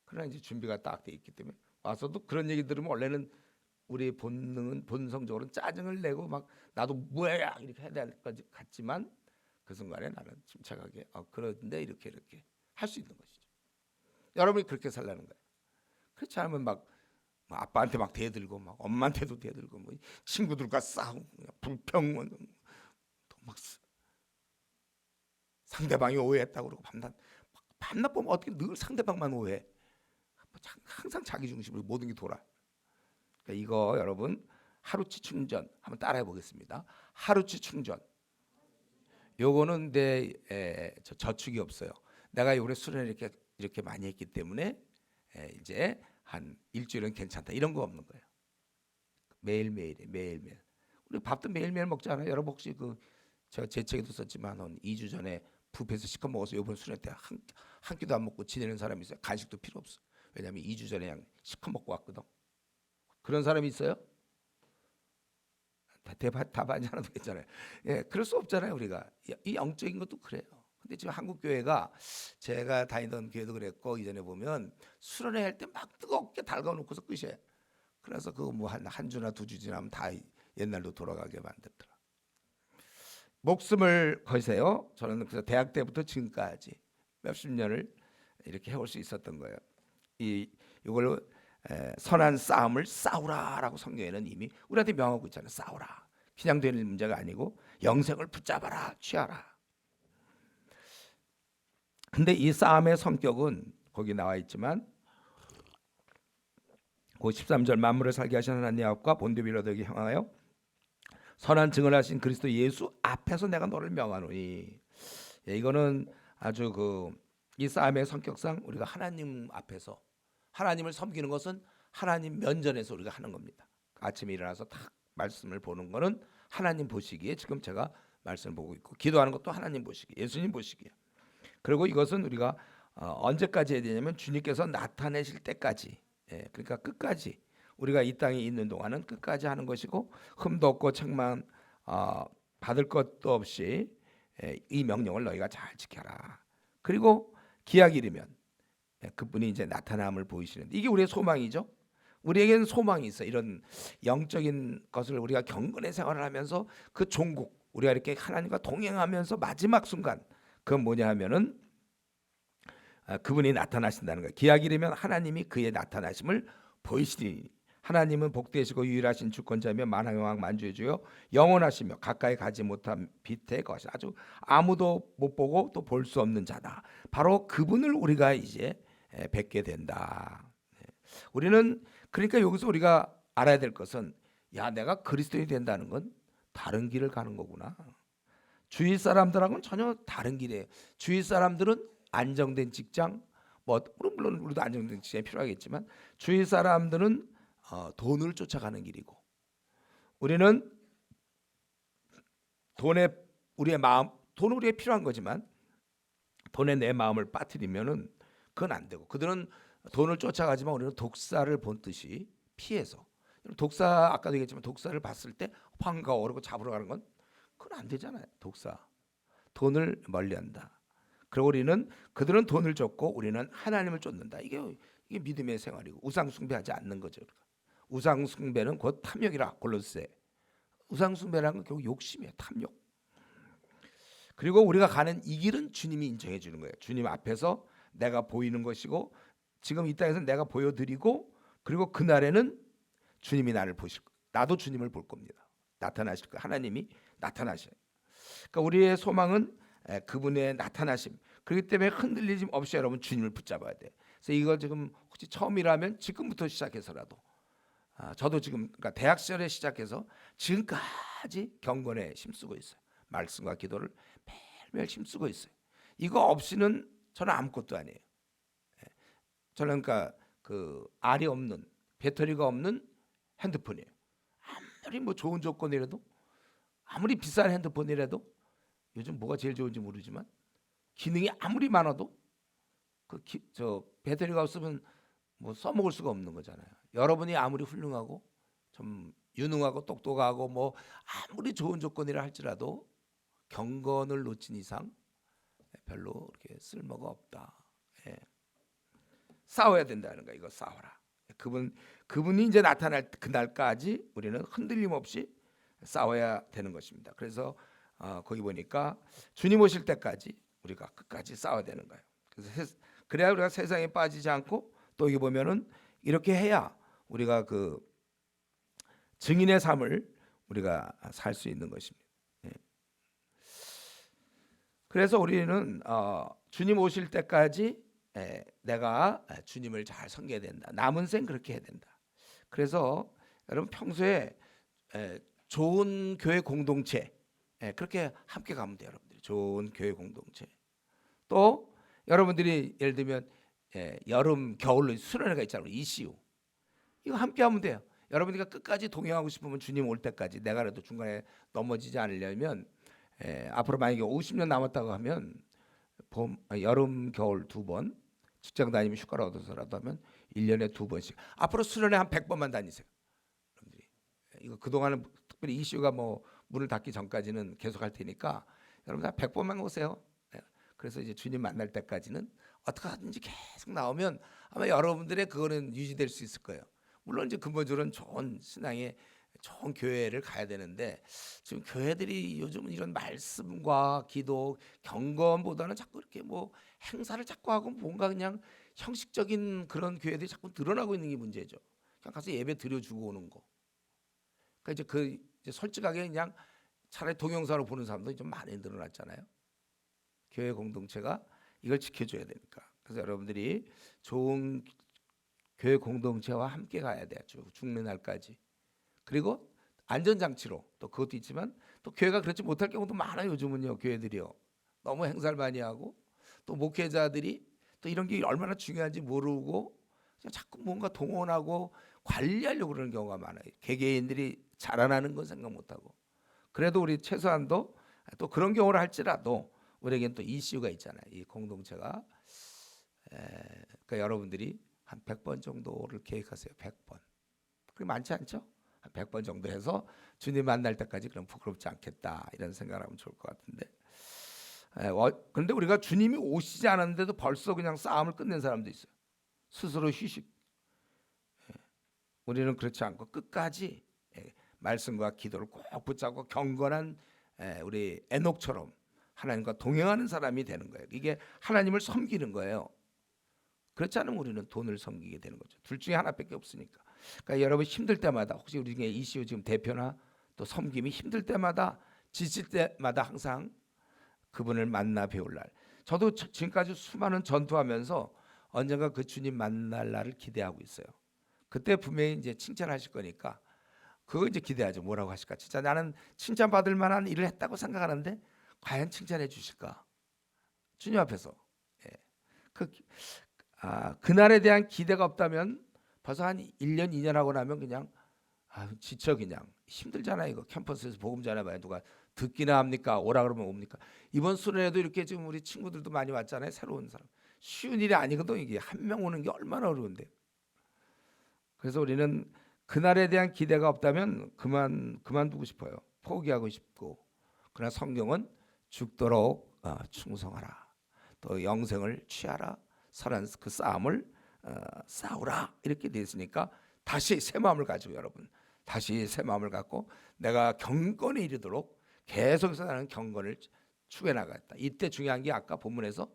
Speaker 1: 그러나 이제 준비가 딱 돼 있기 때문에 와서도 그런 얘기 들으면 원래는 우리의 본능은 본성적으로는 짜증을 내고 막 나도 뭐야 이렇게 해야 될 것 같지만 그 순간에 나는 침착하게 그런데 이렇게 할 수 있는 것이죠. 여러분이 그렇게 살라는 거예요. 그렇지 않으면 막 아빠한테 막 대들고 막 엄마한테도 대들고 뭐 친구들과 싸우고 불평 또막 상대방이 오해했다고 그러고 밤낮 보면 어떻게 늘 상대방만 오해해. 항상 자기 중심으로 모든 게 돌아. 그러니까 이거 여러분 하루치 충전 한번 따라해 보겠습니다. 하루치 충전. 요거는 내 저축이 없어요. 내가 요번에 수련을 이렇게 많이 했기 때문에 이제 한 일주일은 괜찮다. 이런 거 없는 거예요. 매일매일에 매일매일. 우리 밥도 매일매일 먹잖아요. 여러분 혹시 제가 제 책에도 썼지만 한 2주 전에 뷔페에서 시켜 먹어서 요번 수련 때 한 끼도 안 먹고 지내는 사람이 있어요. 간식도 필요 없어. 왜냐하면 2주 전에 그냥 시켜 먹고 왔거든. 그런 사람이 있어요? 답안이 하나도 괜찮아요. 예, 그럴 수 없잖아요. 우리가 이 영적인 것도 그래요. 근데 지금 한국 교회가 제가 다니던 교회도 그랬고 이전에 보면 수련회 할 때 막 뜨겁게 달궈놓고서 끝이에요. 그래서 그거 뭐 한 주나 2주 지나면 다 옛날로 돌아가게 만들더라. 목숨을 거세요. 저는 그래서 대학 때부터 지금까지 몇십 년을 이렇게 해올 수 있었던 거예요. 이걸 선한 싸움을 싸우라라고 성경에는 이미 우리한테 명하고 있잖아요. 싸우라. 그냥 되는 문제가 아니고 영생을 붙잡아라, 취하라. 근데 이 싸움의 성격은 거기 나와 있지만 그 13절 만물을 살게 하신 하나님 앞과 본디 빌어되게 향하여 선한 증언을 하신 그리스도 예수 앞에서 내가 너를 명하노니. 이거는 아주 이 싸움의 성격상 우리가 하나님 앞에서 하나님을 섬기는 것은 하나님 면전에서 우리가 하는 겁니다. 아침에 일어나서 딱 말씀을 보는 거는 하나님 보시기에 지금 제가 말씀을 보고 있고 기도하는 것도 하나님 보시기에 예수님 보시기에. 그리고 이것은 우리가 언제까지 해야 되냐면 주님께서 나타내실 때까지. 그러니까 끝까지 우리가 이 땅에 있는 동안은 끝까지 하는 것이고 흠도 없고 책망 받을 것도 없이 이 명령을 너희가 잘 지켜라. 그리고 기약이 이르면 그분이 이제 나타남을 보이시는데 이게 우리의 소망이죠. 우리에게는 소망이 있어. 이런 영적인 것을 우리가 경건의 생활을 하면서 그 종국 우리가 이렇게 하나님과 동행하면서 마지막 순간 그건 뭐냐 하면은 그분이 나타나신다는 거예요. 기약이 이르면 하나님이 그의 나타나심을 보이시니 하나님은 복되시고 유일하신 주권자며 만왕의 왕 만주의 주요 영원하시며 가까이 가지 못한 빛의 것이 아주 아무도 못 보고 또 볼 수 없는 자다. 바로 그분을 우리가 이제 뵙게 된다. 우리는 그러니까 여기서 우리가 알아야 될 것은 내가 그리스도인이 된다는 건 다른 길을 가는 거구나. 주위 사람들하고는 전혀 다른 길이에요. 주위 사람들은 안정된 직장, 물론 우리도 안정된 직장이 필요하겠지만 주위 사람들은 돈을 쫓아가는 길이고 우리는 우리의 마음, 돈은 우리에게 필요한 거지만 돈에 내 마음을 빠뜨리면은 그건 안 되고 그들은 돈을 쫓아가지만 우리는 독사를 본듯이 피해서 독사 아까도 얘기했지만 독사를 봤을 때 황과 어르고 잡으러 가는 건 그건 안 되잖아요. 독사 돈을 멀리한다. 그리고 그들은 돈을 쫓고 우리는 하나님을 쫓는다. 이게 믿음의 생활이고 우상 숭배하지 않는 거죠. 우상 숭배는 곧 탐욕이라 골로새. 우상 숭배라는 건 결국 욕심이에요. 탐욕. 그리고 우리가 가는 이 길은 주님이 인정해 주는 거예요. 주님 앞에서 내가 보이는 것이고 지금 이 땅에서 내가 보여드리고 그리고 그날에는 주님이 나를 보실 거예요. 나도 주님을 볼 겁니다. 나타나실 거예요. 하나님이 나타나셔요. 그러니까 우리의 소망은 그분의 나타나심. 그렇기 때문에 흔들리지 없이 여러분 주님을 붙잡아야 돼. 그래서 이거 지금 혹시 처음이라면 지금부터 시작해서라도 저도 지금 그러니까 대학 시절에 시작해서 지금까지 경건에 힘쓰고 있어요. 말씀과 기도를 매일매일 힘쓰고 있어요. 이거 없이는 저는 아무것도 아니에요. 저는 그러니까 그 알이 없는 배터리가 없는 핸드폰이에요. 아무리 뭐 좋은 조건이라도 아무리 비싼 핸드폰이라도 요즘 뭐가 제일 좋은지 모르지만 기능이 아무리 많아도 저 배터리가 없으면 뭐 써먹을 수가 없는 거잖아요. 여러분이 아무리 훌륭하고 좀 유능하고 똑똑하고 뭐 아무리 좋은 조건이라 할지라도 경건을 놓친 이상 별로 그렇게 쓸모가 없다. 예. 싸워야 된다는 거야. 이거 싸워라. 그분이 이제 나타날 그날까지 우리는 흔들림 없이 싸워야 되는 것입니다. 그래서 거기 보니까 주님 오실 때까지 우리가 끝까지 싸워야 되는 거예요. 그래야 우리가 세상에 빠지지 않고 또 여기 보면은 이렇게 해야 우리가 그 증인의 삶을 우리가 살 수 있는 것입니다. 예. 그래서 우리는 주님 오실 때까지 내가 주님을 잘 섬겨야 된다. 남은 생 그렇게 해야 된다. 그래서 여러분 평소에 좋은 교회 공동체 그렇게 함께 가면 돼요. 여러분들이 좋은 교회 공동체. 또 여러분들이 예를 들면 여름 겨울로 수련회가 있잖아요. ECU 이거 함께 하면 돼요. 여러분들이 끝까지 동행하고 싶으면 주님 올 때까지 내가라도 중간에 넘어지지 않으려면 앞으로 만약에 50년 남았다고 하면 여름 겨울 2번 직장 다니면 휴가를 얻어서라도 하면 1년에 2번씩 앞으로 수련회 한 100번만 다니세요. 여러분들이 이거 그동안은 특별히 ECU가 뭐 문을 닫기 전까지는 계속 할 테니까 여러분 다 100번만 오세요. 그래서 이제 주님 만날 때까지는 어떻게 하든지 계속 나오면 아마 여러분들의 그거는 유지될 수 있을 거예요. 물론 이제 근본적으로는 좋은 신앙의 좋은 교회를 가야 되는데 지금 교회들이 요즘은 이런 말씀과 기도 경건보다는 자꾸 이렇게 뭐 행사를 자꾸 하고 뭔가 그냥 형식적인 그런 교회들이 자꾸 늘어나고 있는 게 문제죠. 그냥 가서 예배 드려주고 오는 거. 그러니까 이제 솔직하게 그냥 차라리 동영상으로 보는 사람도 좀 많이 늘어났잖아요. 교회 공동체가 이걸 지켜줘야 되니까. 그래서 여러분들이 좋은 교회 공동체와 함께 가야 돼요. 죽는 날까지. 그리고 안전장치로 또 그것도 있지만 또 교회가 그렇지 못할 경우도 많아요. 요즘은요. 교회들이요. 너무 행사를 많이 하고 또 목회자들이 또 이런 게 얼마나 중요한지 모르고 그냥 자꾸 뭔가 동원하고 관리하려고 그러는 경우가 많아요. 개개인들이 자라나는 건 생각 못하고. 그래도 우리 최소한도 또 그런 경우를 할지라도 우리에겐 또 ECU가 있잖아요. 이 공동체가 그러니까 여러분들이 한 100번 정도를 계획하세요. 100번. 그게 많지 않죠? 한 100번 정도 해서 주님 만날 때까지 그럼 부끄럽지 않겠다 이런 생각을 하면 좋을 것 같은데 그런데 우리가 주님이 오시지 않았는데도 벌써 그냥 싸움을 끝낸 사람도 있어요. 스스로 휴식. 우리는 그렇지 않고 끝까지 말씀과 기도를 꼭 붙잡고 경건한 우리 에녹처럼 하나님과 동행하는 사람이 되는 거예요. 이게 하나님을 섬기는 거예요. 그렇지 않으면 우리는 돈을 섬기게 되는 거죠. 둘 중에 하나밖에 없으니까. 그러니까 여러분 힘들 때마다 혹시 우리 중에 ECU 지금 대표나 또 섬김이 힘들 때마다 지칠 때마다 항상 그분을 만나 배울 날. 저도 지금까지 수많은 전투하면서 언젠가 그 주님 만날 날을 기대하고 있어요. 그때 분명히 이제 칭찬하실 거니까 그거 이제 기대하죠. 뭐라고 하실까? 진짜 나는 칭찬받을 만한 일을 했다고 생각하는데 과연 칭찬해 주실까? 주님 앞에서. 예. 그날에 대한 기대가 없다면 벌써 한 1년, 2년 하고 나면 그냥 지쳐 그냥 힘들잖아요. 이거 캠퍼스에서 복음 전해봐야 누가 듣기나 합니까? 오라 그러면 옵니까? 이번 수련회도 이렇게 지금 우리 친구들도 많이 왔잖아요. 새로운 사람. 쉬운 일이 아니거든. 이게 한 명 오는 게 얼마나 어려운데. 그래서 우리는 그날에 대한 기대가 없다면 그만두고 싶어요. 포기하고 싶고. 그러나 성경은 죽도록 충성하라. 또 영생을 취하라. 살아난 그 싸움을 싸우라. 이렇게 되어 있으니까 다시 새 마음을 가지고 여러분. 다시 새 마음을 갖고 내가 경건에 이르도록 계속해서 나는 경건을 추구해 나가겠다. 이때 중요한 게 아까 본문에서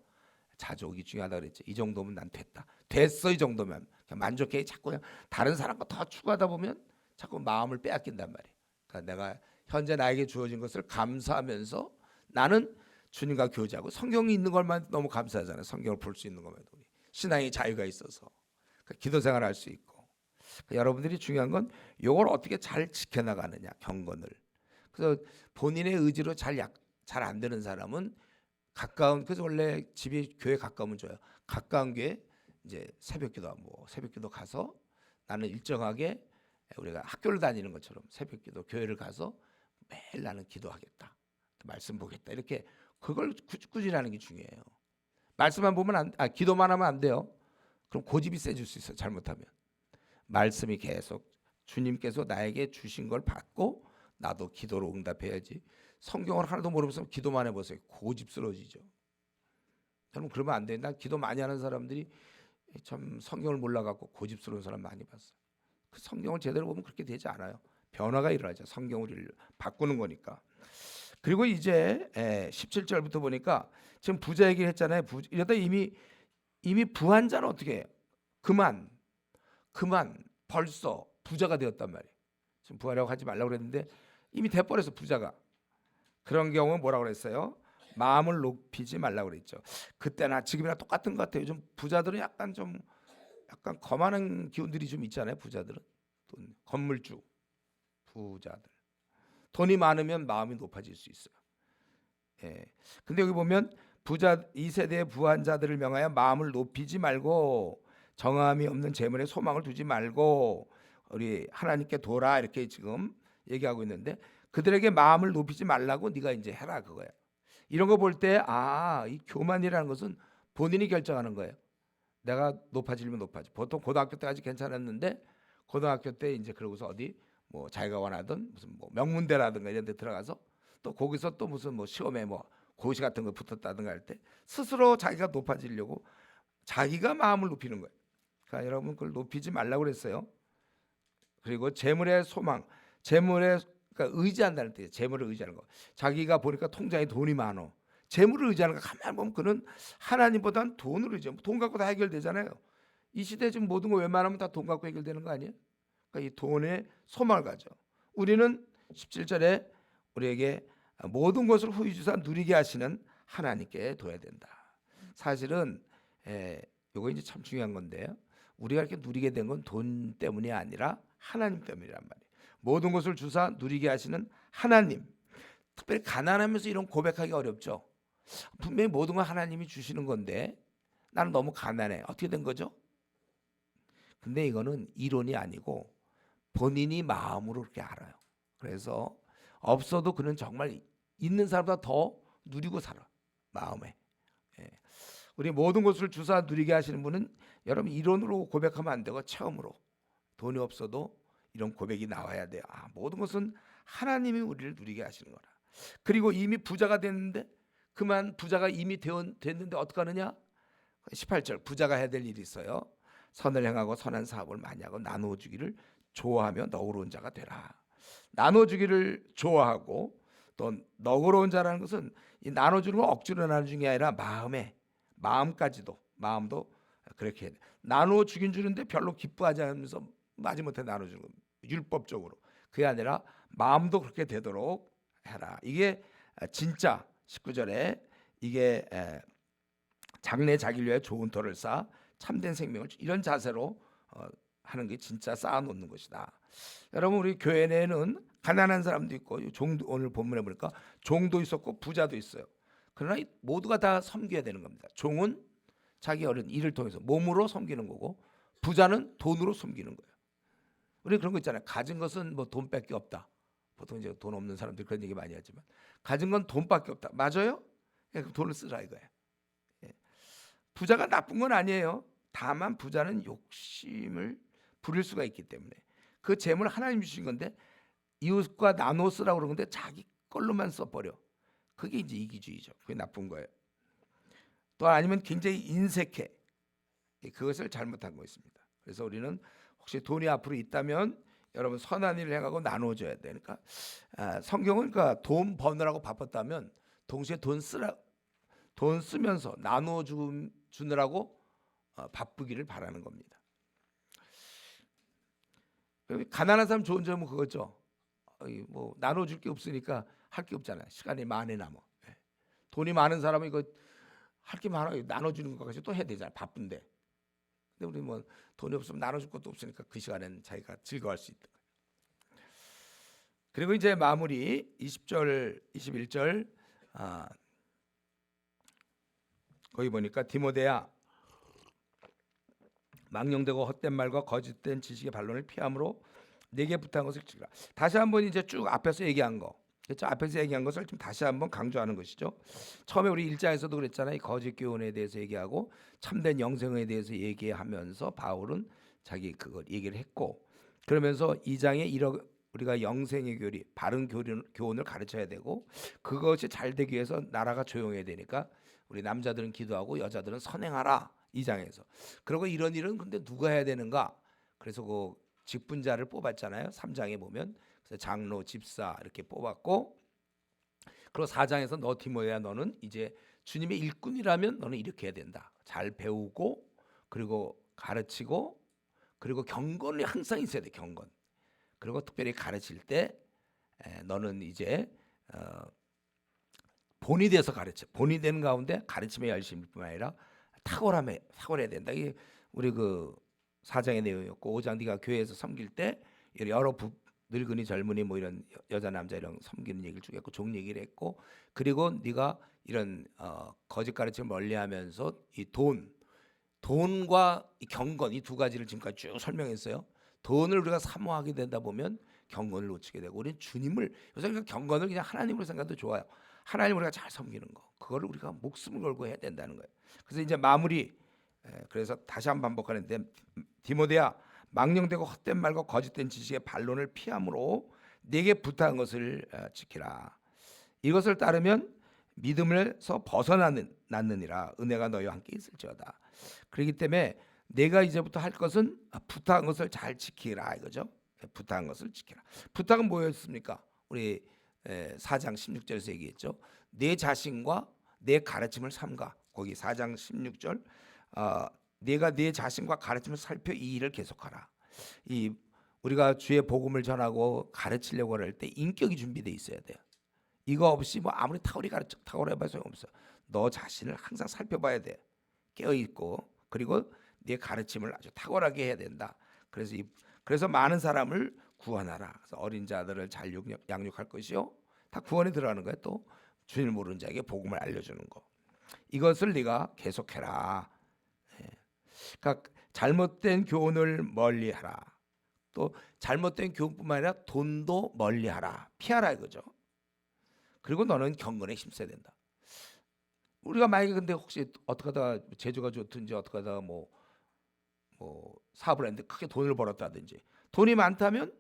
Speaker 1: 자족이 중요하다 그랬죠. 이 정도면 난 됐다. 됐어 이 정도면 그냥 만족해. 자꾸 그냥 다른 사람과 더 추구하다 보면 자꾸 마음을 빼앗긴단 말이에요. 그러니까 내가 현재 나에게 주어진 것을 감사하면서 나는 주님과 교제하고 성경이 있는 것만 너무 감사하잖아요. 성경을 볼 수 있는 것만 우리 신앙의 자유가 있어서 기도 생활할 수 있고 여러분들이 중요한 건 이걸 어떻게 잘 지켜나가느냐 경건을. 그래서 본인의 의지로 잘 안 되는 사람은 가까운 그래서 원래 집이 교회 가까우면 좋아요. 가까운 교회 이제 새벽기도 가서 나는 일정하게 우리가 학교를 다니는 것처럼 새벽기도 교회를 가서 매일 나는 기도하겠다. 말씀 보겠다. 이렇게 그걸 꾸준하는 게 중요해요. 말씀만 보면 기도만 하면 안 돼요. 그럼 고집이 세질 수 있어요. 잘못하면. 말씀이 계속 주님께서 나에게 주신 걸 받고 나도 기도로 응답해야지. 성경을 하나도 모르면서 기도만 해보세요. 고집스러워지죠. 여러분 그러면 안 돼요. 난 기도 많이 하는 사람들이 참 성경을 몰라갖고 고집스러운 사람 많이 봤어요. 그 성경을 제대로 보면 그렇게 되지 않아요. 변화가 일어나죠. 성경을 바꾸는 거니까. 그리고 이제 17절부터 보니까 지금 부자 얘기를 했잖아요. 이러다 이미 부한 자는 어떻게 해요? 그만 벌써 부자가 되었단 말이에요. 지금 부하려고 하지 말라고 그랬는데 이미 돼버려서 부자가. 그런 경우는 뭐라고 그랬어요? 마음을 높이지 말라고 그랬죠. 그때나 지금이나 똑같은 것 같아요. 요즘 부자들은 약간 거만한 기운들이 좀 있잖아요. 부자들은 건물주 부자들 돈이 많으면 마음이 높아질 수 있어요. 근데 여기 보면 부자 이 세대의 부한 자들을 명하여 마음을 높이지 말고 정함이 없는 재물에 소망을 두지 말고 우리 하나님께 도라 이렇게 지금 얘기하고 있는데 그들에게 마음을 높이지 말라고 네가 이제 해라 그거야. 이런 거 볼 때 이 교만이라는 것은 본인이 결정하는 거예요. 내가 높아지면 높아지. 보통 고등학교 때까지 괜찮았는데 고등학교 때 이제 그러고서 어디 뭐 자기가 원하던 무슨 뭐 명문대라든가 이런 데 들어가서 또 거기서 또 무슨 뭐 시험에 뭐 고시 같은 거 붙었다든가 할 때 스스로 자기가 높아지려고 자기가 마음을 높이는 거예요. 그러니까 여러분 그걸 높이지 말라고 그랬어요. 그리고 재물의 소망, 그러니까 의지한다는 뜻이에요. 재물을 의지하는 거. 자기가 보니까 통장에 돈이 많어. 재물을 의지하는 거 가만히 보면 그는 하나님보다는 돈을 의지해요. 돈 갖고 다 해결되잖아요. 이 시대에 지금 모든 거 웬만하면 다 돈 갖고 해결되는 거 아니에요? 그러니까 이 돈에 소망을 가져. 우리는 17절에 우리에게 모든 것을 후히 주사 누리게 하시는 하나님께 둬야 된다. 사실은 이거 이제 참 중요한 건데요. 우리가 이렇게 누리게 된 건 돈 때문이 아니라 하나님 때문이란 말이에요. 모든 것을 주사 누리게 하시는 하나님. 특별히 가난하면서 이런 고백하기 어렵죠. 분명히 모든 걸 하나님이 주시는 건데 나는 너무 가난해. 어떻게 된 거죠? 근데 이거는 이론이 아니고 본인이 마음으로 그렇게 알아요. 그래서 없어도 그는 정말 있는 사람보다 더 누리고 살아. 마음에. 우리 모든 것을 주사 누리게 하시는 분은 여러분 이론으로 고백하면 안 되고 체험으로. 돈이 없어도 이런 고백이 나와야 돼요. 모든 것은 하나님이 우리를 누리게 하시는 거라. 그리고 이미 부자가 됐는데 그만 부자가 이미 됐는데 어떡하느냐? 18절 부자가 해야 될 일이 있어요. 선을 행하고 선한 사업을 많이 하고 나누어 주기를 좋아하며 너그러운 자가 되라. 나누어 주기를 좋아하고 또 너그러운 자라는 것은 이 나눠 주는 건 억지로 나누는 게 아니라 마음도 그렇게 해야 돼. 나누어 주긴 주는데 별로 기뻐하지 않으면서 마지못해 나눠 주는 거 율법적으로. 그게 아니라 마음도 그렇게 되도록 해라. 이게 진짜 19절에 이게 장래 자기를 위해 좋은 터를 쌓아 참된 생명을 이런 자세로 하는 게 진짜 쌓아놓는 것이다. 여러분 우리 교회 내에는 가난한 사람도 있고 종도 오늘 본문에 보니까 종도 있었고 부자도 있어요. 그러나 모두가 다 섬겨야 되는 겁니다. 종은 자기 어린 일을 통해서 몸으로 섬기는 거고 부자는 돈으로 섬기는 거예요. 우리 그런 거 있잖아요. 가진 것은 뭐 돈밖에 없다. 보통 이제 돈 없는 사람들이 그런 얘기 많이 하지만 가진 건 돈밖에 없다. 맞아요? 그럼 돈을 쓰라 이거예요. 부자가 나쁜 건 아니에요. 다만 부자는 욕심을 부릴 수가 있기 때문에 그 재물 하나님 주신 건데 이웃과 나눠 쓰라고 그러는 건데 자기 걸로만 써버려. 그게 이제 이기주의죠. 그게 나쁜 거예요. 또 아니면 굉장히 인색해. 그것을 잘못한 거 있습니다. 그래서 우리는 혹시 돈이 앞으로 있다면 여러분 선한 일을 행하고 나눠줘야 되니까 성경은 그러니까 돈 버느라고 바빴다면 동시에 돈 쓰면서 나눠 주느라고 바쁘기를 바라는 겁니다. 가난한 사람 좋은 점은 그거죠. 뭐 나눠줄 게 없으니까 할 게 없잖아요. 시간이 많이 남아. 예. 돈이 많은 사람은 이거 할 게 많아 나눠주는 것까지 또 해야 되잖아요. 바쁜데. 근데 우리 뭐 돈이 없으면 나눠줄 것도 없으니까 그 시간에는 자기가 즐거워할 수 있다. 그리고 이제 마무리 20절, 21절 거기 보니까 디모데야 망령되고 헛된 말과 거짓된 지식의 반론을 피함으로 내게 부탁한 것을 지키라. 다시 한번 이제 쭉 앞에서 얘기한 거, 그렇죠? 앞에서 얘기한 것을 좀 다시 한번 강조하는 것이죠. 처음에 우리 1장에서도 그랬잖아요. 거짓 교훈에 대해서 얘기하고 참된 영생에 대해서 얘기하면서 바울은 자기 그걸 얘기를 했고, 그러면서 2장에 우리가 영생의 교리, 바른 교훈을 가르쳐야 되고, 그것이 잘 되기 위해서 나라가 조용해야 되니까 우리 남자들은 기도하고 여자들은 선행하라. 2장에서. 그리고 이런 일은 근데 누가 해야 되는가? 그래서 그 직분자를 뽑았잖아요. 3장에 보면 그래서 장로, 집사 이렇게 뽑았고, 그리고 4장에서 너 디모데야 너는 이제 주님의 일꾼이라면 너는 이렇게 해야 된다. 잘 배우고 그리고 가르치고 그리고 경건이 항상 있어야 돼. 경건. 그리고 특별히 가르칠 때 너는 이제 본이 돼서 가르쳐. 본이 되는 가운데 가르침의 열심뿐만 아니라 탁월해야 된다. 이게 우리 그 4장의 내용이었고, 5장 네가 교회에서 섬길 때 여러 늙은이 젊은이 뭐 이런 여자 남자 이런 섬기는 얘기를 쭉 했고 종 얘기를 했고, 그리고 네가 이런 거짓 가르침을 멀리하면서 이 돈과 이 경건 이 두 가지를 지금까지 쭉 설명했어요. 돈을 우리가 사모하게 되다 보면 경건을 놓치게 되고, 우리는 주님을 요새 경건을 그냥 하나님으로 생각도 좋아요. 하나님 우리가 잘 섬기는 거, 그거를 우리가 목숨을 걸고 해야 된다는 거예요. 그래서 이제 마무리, 그래서 다시 한번 반복하는데, 디모데야 망령되고 헛된 말과 거짓된 지식의 반론을 피함으로 내게 부탁한 것을 지키라. 이것을 따르면 믿음에서 벗어났느니라. 은혜가 너희와 함께 있을지어다. 그렇기 때문에 내가 이제부터 할 것은 부탁한 것을 잘 지키라 이거죠. 부탁한 것을 지키라. 부탁은 뭐였습니까? 우리 4장 16절에서 얘기했죠. 내 자신과 내 가르침을 삼가. 거기 4장 16절 내가 내 자신과 가르침을 살펴 이 일을 계속하라. 이 우리가 주의 복음을 전하고 가르치려고 할 때 인격이 준비되어 있어야 돼요. 이거 없이 뭐 아무리 탁월해봐야 소용없어. 너 자신을 항상 살펴봐야 돼. 깨어있고, 그리고 네 가르침을 아주 탁월하게 해야 된다. 그래서 많은 사람을 구원하라. 그래서 어린 자들을 잘 양육할 것이요. 다 구원에 들어가는 거야. 또 주님을 모르는 자에게 복음을 알려주는 거. 이것을 네가 계속해라. 그러니까 잘못된 교훈을 멀리하라. 또 잘못된 교훈뿐만 아니라 돈도 멀리하라. 피하라 이거죠. 그리고 너는 경건에 힘써야 된다. 우리가 만약에 근데 혹시 어떻게 하다가 재주가 좋든지 어떻게 하다가 뭐 사업을 했는데 크게 돈을 벌었다든지, 돈이 많다면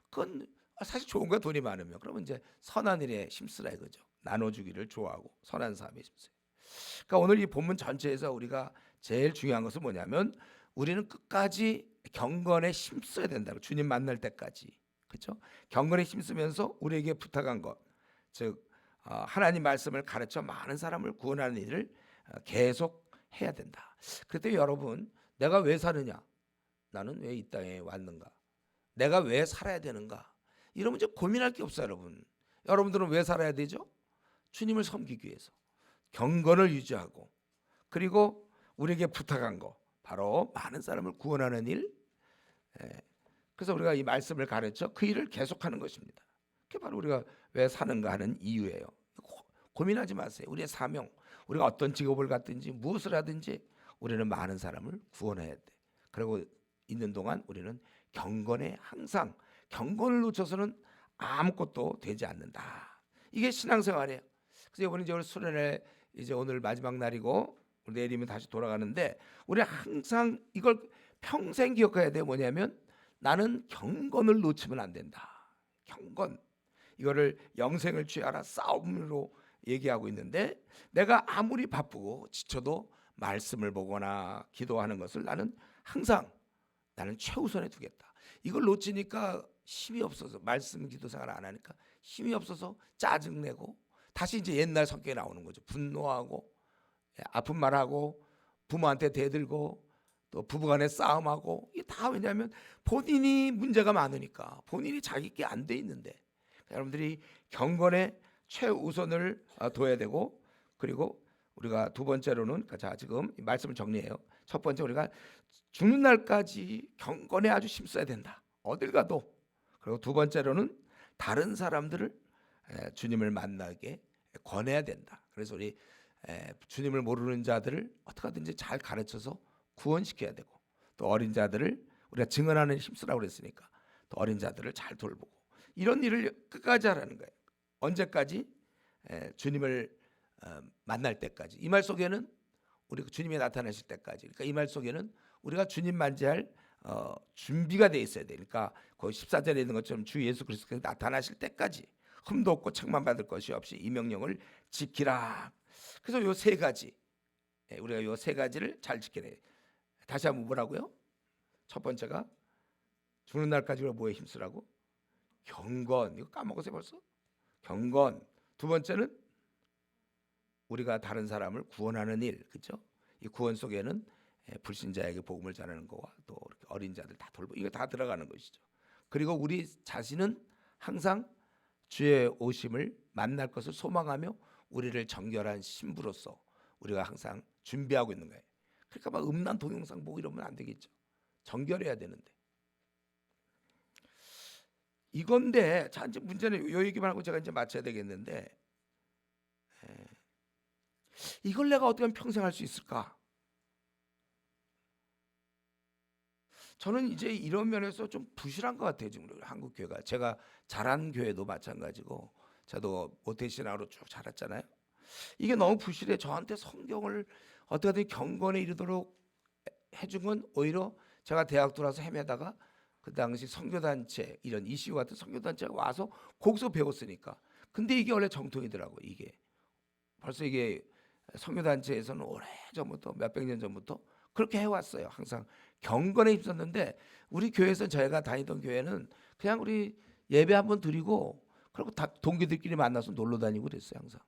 Speaker 1: 그건 사실 좋은 거야. 돈이 많으면. 그러면 이제 선한 일에 힘쓰라 이거죠. 나눠주기를 좋아하고 선한 삶에 힘쓰요. 그러니까 오늘 이 본문 전체에서 우리가 제일 중요한 것은 뭐냐면, 우리는 끝까지 경건에 힘써야 된다고. 주님 만날 때까지. 그렇죠? 경건에 힘쓰면서 우리에게 부탁한 것, 즉 하나님 말씀을 가르쳐 많은 사람을 구원하는 일을 계속 해야 된다. 그때 여러분, 내가 왜 사느냐? 나는 왜 이 땅에 왔는가? 내가 왜 살아야 되는가? 이러면 이제 고민할 게 없어요, 여러분. 여러분들은 왜 살아야 되죠? 주님을 섬기기 위해서. 경건을 유지하고, 그리고 우리에게 부탁한 거, 바로 많은 사람을 구원하는 일. 그래서 우리가 이 말씀을 가르쳐 그 일을 계속하는 것입니다. 그게 바로 우리가 왜 사는가 하는 이유예요. 고민하지 마세요. 우리의 사명, 우리가 어떤 직업을 갖든지 무엇을 하든지 우리는 많은 사람을 구원해야 돼. 그리고 있는 동안 우리는 경건에 항상, 경건을 놓쳐서는 아무것도 되지 않는다. 이게 신앙생활이에요. 그래서 이번에 이제 수련회 이제 오늘 마지막 날이고 내일이면 다시 돌아가는데, 우리 항상 이걸 평생 기억해야 돼. 뭐냐면 나는 경건을 놓치면 안 된다. 경건. 이거를 영생을 취하라 싸움으로 얘기하고 있는데, 내가 아무리 바쁘고 지쳐도 말씀을 보거나 기도하는 것을 나는 항상 최우선에 두겠다. 이걸 놓치니까 힘이 없어서, 말씀 기도 생활 안 하니까 힘이 없어서 짜증내고 다시 이제 옛날 성격이 나오는 거죠. 분노하고 아픈 말하고 부모한테 대들고 또 부부간에 싸움하고, 이게 다 왜냐하면 본인이 문제가 많으니까, 본인이 자기 게 안 돼 있는데 여러분들이 경건에 최우선을 둬야 되고, 그리고 우리가 두 번째로는 자 지금 말씀을 정리해요. 첫 번째, 우리가 죽는 날까지 경건에 아주 힘써야 된다. 어딜 가도. 그리고 두 번째로는 다른 사람들을 주님을 만나게 권해야 된다. 그래서 우리 주님을 모르는 자들을 어떻게 하든지 잘 가르쳐서 구원시켜야 되고, 또 어린 자들을 우리가 증언하는 힘쓰라고 그랬으니까 또 어린 자들을 잘 돌보고, 이런 일을 끝까지 하라는 거예요. 언제까지? 주님을 만날 때까지. 이 말 속에는 우리가 주님이 나타나실 때까지. 그러니까 이 말 속에는 우리가 주님 맞이할 준비가 돼 있어야 되니까, 거기 14절에 있는 것처럼 주 예수 그리스도께서 나타나실 때까지 흠도 없고 책만 받을 것이 없이 이 명령을 지키라. 그래서 요 세 가지, 우리가 요 세 가지를 잘 지켜야 돼. 다시 한번 뭐라고요? 첫 번째가 죽는 날까지 뭐에 힘쓰라고? 경건. 이거 까먹었어요 벌써? 경건. 두 번째는 우리가 다른 사람을 구원하는 일, 그렇죠? 이 구원 속에는 불신자에게 복음을 전하는 거와 또 이렇게 어린 자들 다 돌보, 이거 다 들어가는 것이죠. 그리고 우리 자신은 항상 주의 오심을 만날 것을 소망하며 우리를 정결한 신부로서 우리가 항상 준비하고 있는 거예요. 그러니까 막 음란 동영상 보고 이러면 안 되겠죠. 정결해야 되는데. 이건데, 자 이제 문제는 요 얘기만 하고 제가 이제 마쳐야 되겠는데, 이걸 내가 어떻게 하면 평생 할 수 있을까? 저는 이제 이런 면에서 좀 부실한 것 같아요. 지금 우리 한국 교회가. 제가 자란 교회도 마찬가지고, 저도 모태신앙으로 쭉 자랐잖아요. 이게 너무 부실해. 저한테 성경을 어떻게든 경건에 이르도록 해준 건 오히려 제가 대학 들어와서 헤매다가 그 당시 선교단체, 이런 이슈 같은 선교단체가 와서 거기서 배웠으니까. 근데 이게 원래 정통이더라고요. 이게 벌써 이게 선교단체에서는 오래전부터, 몇백 년 전부터 그렇게 해왔어요. 항상 경건에 힘썼는데, 우리 교회에서 저희가 다니던 교회는 그냥 우리 예배 한번 드리고 그리고 다 동기들끼리 만나서 놀러 다니고 그랬어요. 항상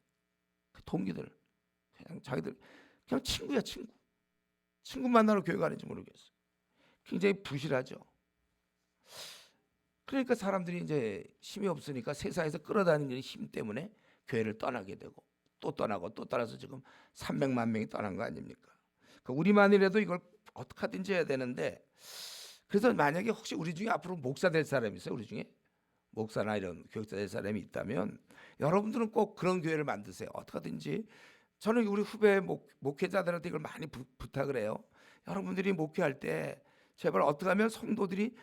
Speaker 1: 동기들 그냥 자기들 그냥 친구야, 친구 만나러 교회 가는지 모르겠어요. 굉장히 부실하죠. 그러니까 사람들이 이제 힘이 없으니까 세상에서 끌어다니는 힘 때문에 교회를 떠나게 되고 또 떠나고 또 떠나서 지금 300만 명이 떠난 거 아닙니까? 그러니까 우리만이라도 이걸 어떻게 하든지 해야 되는데, 그래서 만약에 혹시 우리 중에 앞으로 목사 될 사람이 있어요? 우리 중에 목사나 이런 교육자 될 사람이 있다면 여러분들은 꼭 그런 교회를 만드세요. 어떻게 하든지. 저는 우리 후배 목회자들한테 이걸 많이 부탁을 해요. 여러분들이 목회할 때 제발 어떻게 하면 성도들이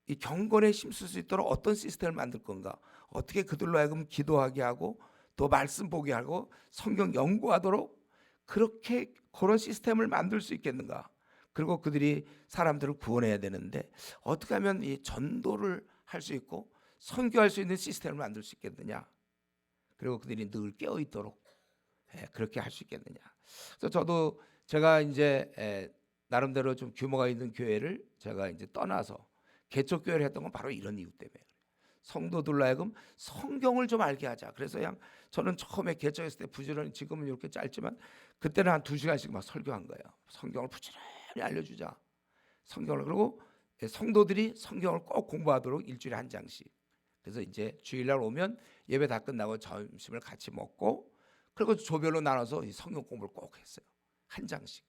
Speaker 1: 이 경건에 힘쓸 수 있도록 어떤 시스템을 만들 건가, 어떻게 그들로 하여금 기도하게 하고 또 말씀 보게 하고 성경 연구하도록 그렇게 그런 시스템을 만들 수 있겠는가. 그리고 그들이 사람들을 구원해야 되는데 어떻게 하면 이 전도를 할 수 있고 선교할 수 있는 시스템을 만들 수 있겠느냐. 그리고 그들이 늘 깨어 있도록 그렇게 할 수 있겠느냐. 그래서 저도 제가 이제 나름대로 좀 규모가 있는 교회를 제가 이제 떠나서 개척 교회를 했던 건 바로 이런 이유 때문에 그래요. 성도들로 하여금 성경을 좀 알게 하자. 그래서 그냥 저는 처음에 개척했을 때 부지런히, 지금은 이렇게 짧지만 그때는 한 2시간씩 막 설교한 거예요. 성경을 부지런히 알려주자. 성경을. 그리고 성도들이 성경을 꼭 공부하도록 일주일에 한 장씩. 그래서 이제 주일날 오면 예배 다 끝나고 점심을 같이 먹고, 그리고 조별로 나눠서 이 성경 공부를 꼭 했어요. 한 장씩.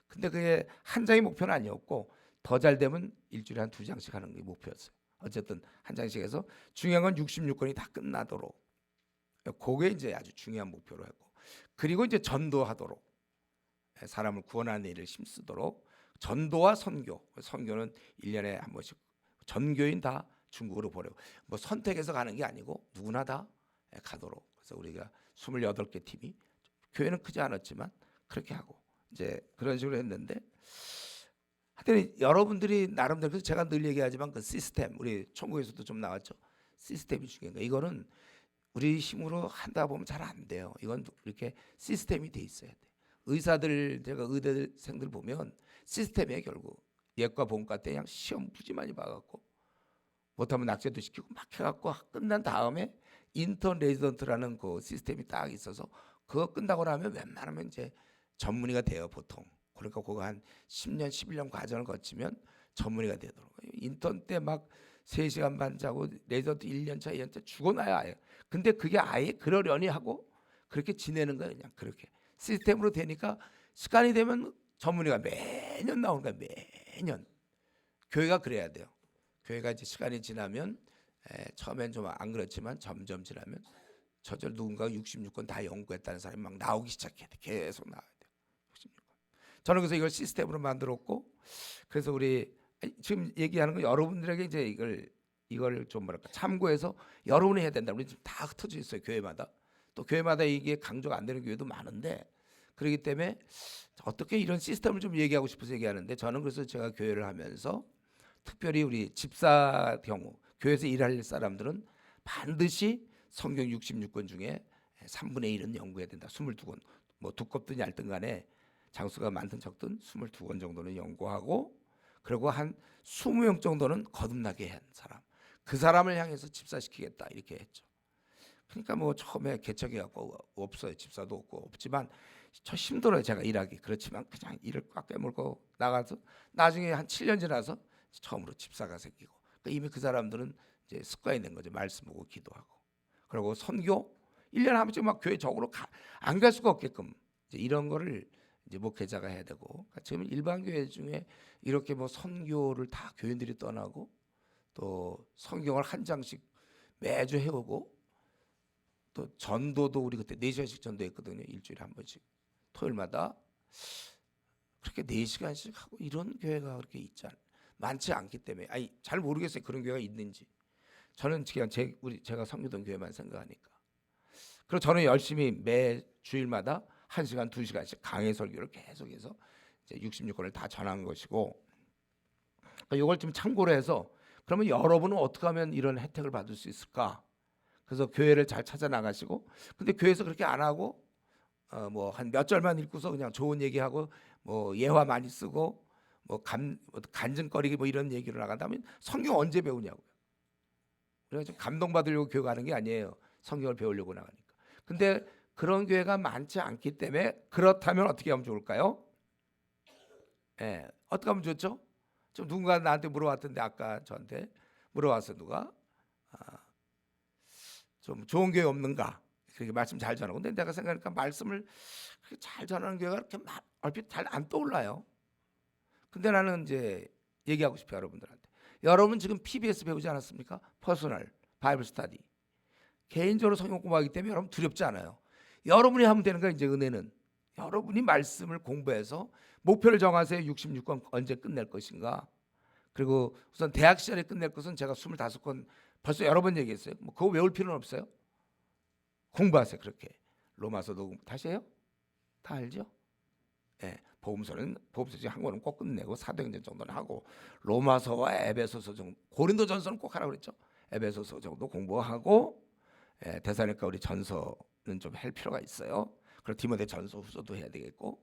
Speaker 1: 근데 그게 한 장이 목표는 아니었고 더 잘 되면 일주일에 한 2장씩 하는 게 목표였어요. 어쨌든 한 장씩 해서 중요한 건 66권이 다 끝나도록. 그게 이제 아주 중요한 목표로 했고, 그리고 이제 전도하도록, 사람을 구원하는 일을 힘쓰도록 전도와 선교. 선교는 1년에 한 번씩 전교인 다 중국으로 보내고, 뭐 선택해서 가는 게 아니고 누구나 다 가도록. 그래서 우리가 28개 팀이, 교회는 크지 않았지만 그렇게 하고 이제 그런 식으로 했는데, 하여튼 여러분들이 나름대로, 그래서 제가 늘 얘기하지만 그 시스템, 우리 천국에서도 좀 나왔죠. 시스템이 중요한 거예요. 이거는 우리 힘으로 한다 보면 잘 안 돼요. 이건 이렇게 시스템이 돼 있어야 돼. 의사들, 제가 의대생들 보면 시스템이에요. 결국 예과 본과 때 그냥 시험 무지 많이 봐갖고 못하면 낙제도 시키고 막 해갖고 끝난 다음에 인턴 레지던트라는 그 시스템이 딱 있어서 그거 끝나고 나면 웬만하면 이제 전문의가 돼요, 보통. 그러니까 그거 한 10년, 11년 과정을 거치면 전문의가 되더라고요. 인턴 때 막 3시간 반 자고 레저도 1년 차 2년 차 죽어나야 아예. 근데 그게 아예 그러려니 하고 그렇게 지내는 거예요. 그냥 그렇게 시스템으로 되니까 시간이 되면 전문의가 매년 나오는 거야. 매년. 교회가 그래야 돼요. 교회가 이제 시간이 지나면 처음엔 좀 안 그렇지만 점점 지나면 저절 누군가가 66권 다 연구했다는 사람이 막 나오기 시작해야 돼. 계속 나와야 돼요. 66권. 저는 그래서 이걸 시스템으로 만들었고, 그래서 우리 지금 얘기하는 건 여러분들에게 이제 이걸 좀 뭐랄까 참고해서 여러분이 해야 된다. 우리 지금 다 흩어져 있어요. 교회마다. 또 교회마다 이게 강조가 안 되는 교회도 많은데, 그렇기 때문에 어떻게 이런 시스템을 좀 얘기하고 싶어서 얘기하는데, 저는 그래서 제가 교회를 하면서 특별히 우리 집사 경우 교회에서 일할 사람들은 반드시 성경 66권 중에 3분의 1은 연구해야 된다. 22권. 뭐 두껍든 얇든 간에 장수가 많든 적든 22권 정도는 연구하고, 그리고 한 20명 정도는 거듭나게 한 사람. 그 사람을 향해서 집사시키겠다 이렇게 했죠. 그러니까 뭐 처음에 개척해 갖고 없어요. 집사도 없고 없지만 저 힘들어요. 제가 일하기. 그렇지만 그냥 일을 꽉 깨물고 나가서 나중에 한 7년 지나서 처음으로 집사가 생기고, 그러니까 이미 그 사람들은 이제 습관이 된 거죠. 말씀 보고 기도하고. 그리고 선교 1년에 한 번씩 막 교회 적으로 안 갈 수가 없게끔 이제 이런 거를 이제 목회자가 해야 되고, 그러니까 지금 일반 교회 중에 이렇게 뭐 선교를 다 교인들이 떠나고 또 성경을 한 장씩 매주 해오고, 또 전도도 우리 그때 4시간씩 전도했거든요. 일주일에 한 번씩 토요일마다 그렇게 4시간씩 하고, 이런 교회가 그렇게 많지 않기 때문에 잘 모르겠어요. 그런 교회가 있는지. 저는 그냥 제가 섬기던 교회만 생각하니까. 그리고 저는 열심히 매 주일마다 1시간 2시간씩 강해 설교를 계속해서 이제 66권을 다 전한 것이고, 이걸 좀 참고로 해서 그러면 여러분은 어떻게 하면 이런 혜택을 받을 수 있을까? 그래서 교회를 잘 찾아 나가시고, 근데 교회에서 그렇게 안 하고 뭐 한 몇 절만 읽고서 그냥 좋은 얘기하고 뭐 예화 많이 쓰고 뭐 간증거리기 뭐 이런 얘기를 나간다면 성경 언제 배우냐고요. 그래서 좀 감동받으려고 교회 가는 게 아니에요. 성경을 배우려고 나가니까. 근데 그런 교회가 많지 않기 때문에, 그렇다면 어떻게 하면 좋을까요? 어떻게 하면 좋죠? 좀 누군가 나한테 물어봤던데, 아까 저한테 물어봤어 누가. 좀 좋은 교회 없는가? 그렇게 말씀 잘 전하고. 근데 내가 생각하니까 말씀을 잘 전하는 교회가 그렇게 얼핏 잘 안 떠올라요. 근데 나는 이제 얘기하고 싶어요. 여러분들한테. 여러분 지금 PBS 배우지 않았습니까? 퍼스널 바이블 스터디. 개인적으로 성경 공부하기 때문에 여러분 두렵지 않아요. 여러분이 하면 되는 거야. 이제 은혜는 여러분이 말씀을 공부해서 목표를 정하세요. 66권 언제 끝낼 것인가. 그리고 우선 대학 시절에 끝낼 것은 제가 25권 벌써 여러 번 얘기했어요. 뭐 그거 외울 필요는 없어요. 공부하세요. 그렇게. 로마서도 다시 해요? 다 알죠? 복음서는 한 권은 꼭 끝내고 사도행전 정도는 하고, 로마서와 에베소서 정도, 고린도전서는 꼭 하라고 그랬죠. 에베소서 정도 공부하고, 데살로니가 우리 전서는 좀 할 필요가 있어요. 그리고 디모데 전서 후서도 해야 되겠고,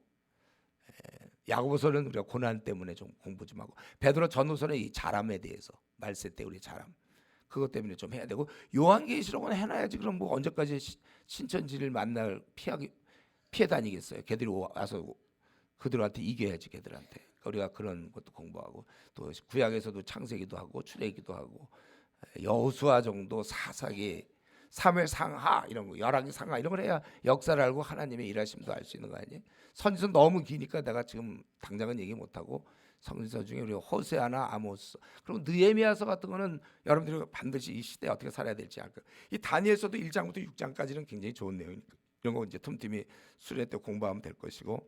Speaker 1: 야고보서는 우리가 고난 때문에 좀 공부 좀 하고, 베드로 전후서는 이 자람에 대해서 말세 때 우리 자람 그것 때문에 좀 해야 되고, 요한계시록은 해놔야지. 그럼 뭐 언제까지 신천지를 피해 다니겠어요. 걔들이 와서 그들한테 이겨야지. 걔들한테. 그러니까 우리가 그런 것도 공부하고, 또 구약에서도 창세기도 하고 출애기도 하고, 여호수아 정도, 사사기, 사무엘 상하 이런 거, 열왕기 상하 이런 걸 해야 역사를 알고 하나님의 일하심도 알 수 있는 거 아니에요? 선지서 너무 기니까 내가 지금 당장은 얘기 못 하고, 선지서 중에 우리 호세아나 아모스, 그리고 느헤미야서 같은 거는 여러분들이 반드시 이 시대에 어떻게 살아야 될지 알 거예요. 이 다니엘서도 1장부터 6장까지는 굉장히 좋은 내용이니까 이런 거 이제 틈틈이 수련회 때 공부하면 될 것이고,